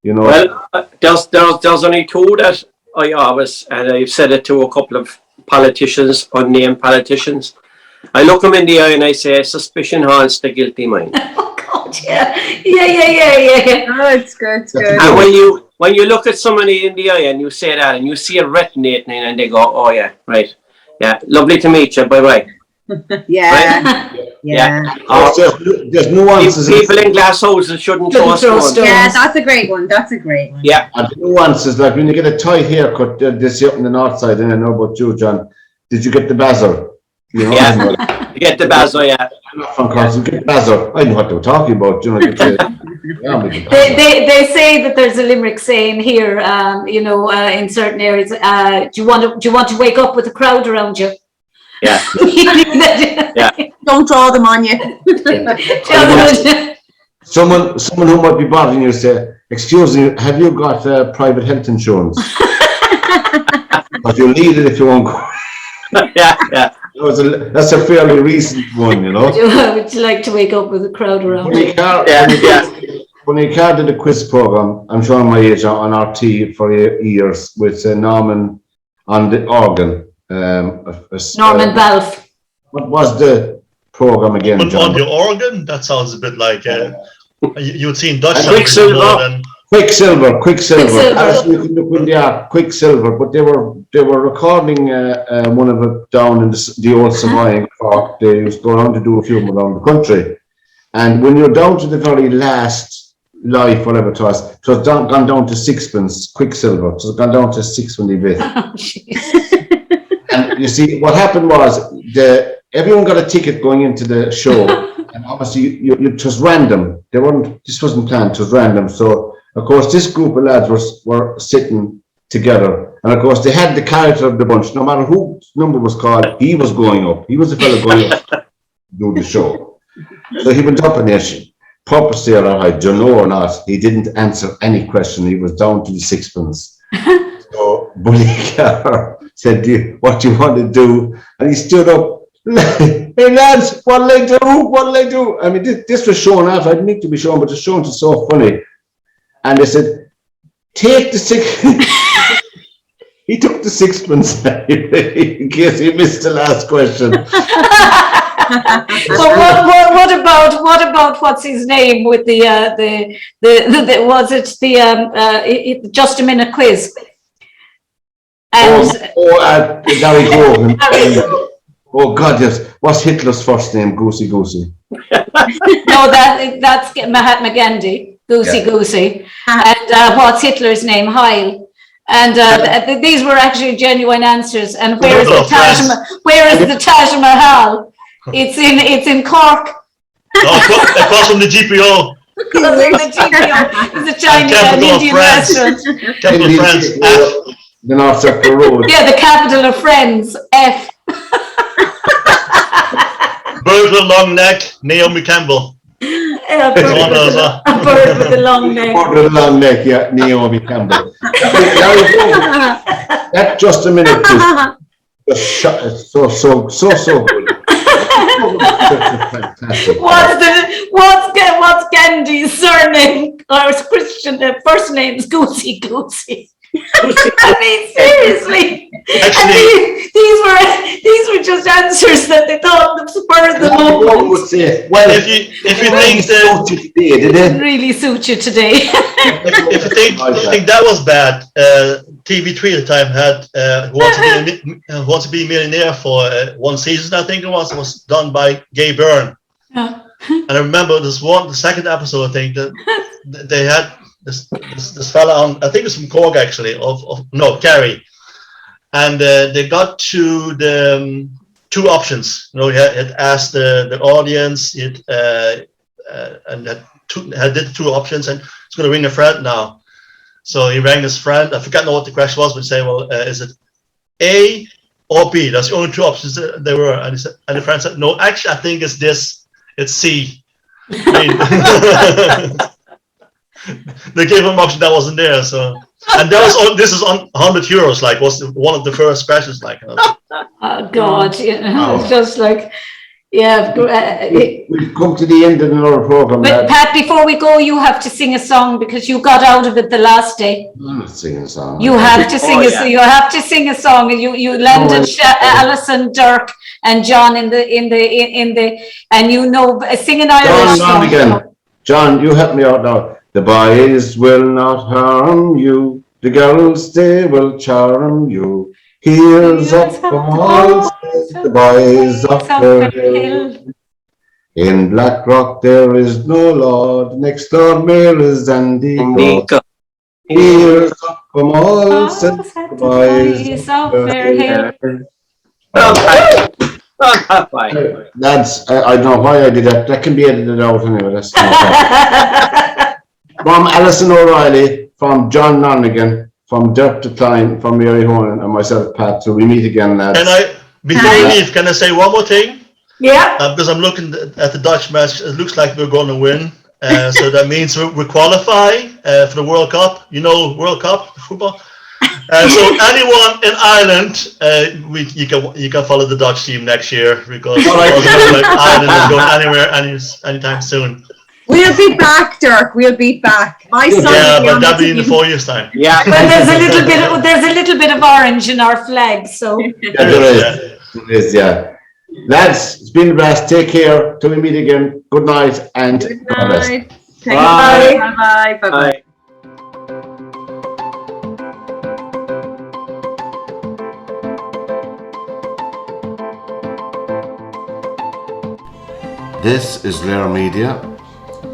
A: you know.
D: Well, there's only two that I always, and I've said it to a couple of politicians, unnamed politicians. I look them in the eye and I say, "Suspicion haunts the guilty mind."
B: Oh God, yeah.
C: Oh, it's good, it's good.
D: And when you look at somebody in the eye and you say that, and you see it resonating, and they go, "Oh yeah, right, yeah, lovely to meet you, bye bye."
C: Yeah.
D: Right?
C: Yeah.
A: There's nuances.
D: People in glass houses shouldn't throw stones.
C: Yeah, that's a great one.
D: Yeah.
A: And the nuances, like when you get a tight haircut, this up in the north side, and I know about you, John. Did you get the basil? You know,
D: yeah. You get the basil, yeah.
A: From Cork, you get the basil. I know what they were talking about. You know,
B: They say that there's a Limerick saying here, in certain areas, do you want to wake up with a crowd around you?
D: Yeah.
C: Yeah. Don't draw them on you.
A: Someone who might be bothering you say, excuse me, have you got private health insurance? But you'll need it if you won't go.
D: Yeah.
A: That's a fairly recent one,
B: Would you like to wake up with a crowd around you?
A: When Car did a quiz program, I'm showing my age on RT for years with Norman on the organ.
B: Norman Balfe.
A: What was the program again,
E: On
A: John?
E: the organ, that sounds a bit like you would see in Dutch.
A: Quicksilver.
B: Quicksilver.
A: Alison, you can look in the art, Quicksilver, but they were recording one of it down in the old Savoy in Cork. They used to go around to do a few around the country. And when you're down to the very last life, whatever it was gone down to sixpence, Quicksilver. It was gone down to 6 bit. And you see, what happened was everyone got a ticket going into the show, and obviously it was random. This wasn't planned, it was random. So of course this group of lads were sitting together, and of course they had the character of the bunch. No matter whose number was called, he was going up. He was the fellow going up to do the show. So he went up and purposely, I don't know or not, he didn't answer any question. He was down to the sixpence. So Bully Carr said, what do you want to do? And he stood up. Hey lads, what'll I do? I mean, this was shown off. I didn't need to be shown, but the show was so funny. And they said, take the sixpence. He took the sixpence in case he missed the last question.
B: So what about what's his name with the just a minute quiz? And
A: Gary Grogan. Oh God, yes. What's Hitler's first name? Goosey.
B: No, that's Mahatma Gandhi. Goosey. And what's Hitler's name? Heil. And these were actually genuine answers. And where is the Taj Mahal? It's in Cork.
E: Across from the GPO.
B: It's a Chinese and Indian restaurant.
E: Capital of France. F.
A: The North Circle Road.
B: Yeah, the capital of Friends. F.
E: Bird with a long neck, Naomi Campbell.
B: A bird with a long neck.
A: Bird with a long neck, yeah, Naomi Campbell. That just a minute. It's so good.
B: What's Gandhi's surname or his Christian first name is Goosey. I mean, seriously.
E: Actually,
B: these were just answers that they thought would spur the moment.
A: Would say, well,
E: if you think that
A: it
B: didn't really suit you today.
E: if you think that was bad, TV3 at the time had Want to Be a Millionaire for one season, I think it was done by Gay Byrne.
B: Yeah.
E: And I remember the second episode, I think that they had this fella on, I think it was from Cork actually, Kerry, and they got to the two options. You know, he had asked the audience, and did two options, and he's going to ring a friend now. So he rang his friend. I forgot what the question was, but he said, "Well, is it A or B?" That's the only two options there were. And he said, and the friend said, "No, actually, I think it's this. It's C." I mean, they gave him an option that wasn't there. So, and this is on €100, like was one of the first specials, like.
B: Oh God! It's just like. Yeah,
A: we've come to the end of another program.
B: But Pat, before we go, you have to sing a song because you got out of it the last day.
A: I'm not singing a song.
B: You have to sing You have to sing a song. You landed Alison, Dirk, and John in the, and sing an Irish song.
A: Again. John, you help me out now. The boys will not harm you. The girls, they will charm you. Here's up from all the boys up the hill. In Blackrock there is no lord, next door mayor is Andy. Here's up from all the boys up the hill. That's, I don't know why I did that. That can be edited out anyway. That's from Alison O'Reilly, from John Lonergan, from Dirk de Klein, from Mary Honan, and myself, Pat, till we meet again, lads.
E: Before we leave, can I say one more thing?
B: Yeah.
E: Because I'm looking at the Dutch match, it looks like we're going to win. So that means we're qualifying for the World Cup. You know, World Cup football. So anyone in Ireland, you can follow the Dutch team next year because Ireland is going anywhere anytime soon.
C: We'll be back, Dirk. We'll be back. My son.
E: Yeah, but that'll be in 4 years' time.
D: Yeah.
B: Well, there's a little bit of orange in our flag, so.
A: Yeah, there is, yeah. Lads, it's been a blast. Take care. Till we meet again. Good night and God bless.
C: Bye. Bye. Bye.
D: Bye.
A: This is LiR Media.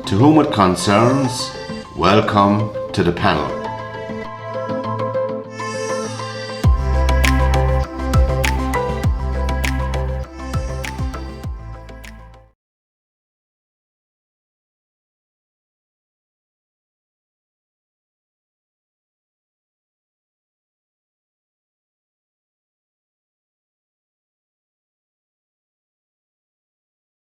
A: To whom it concerns, welcome to the panel.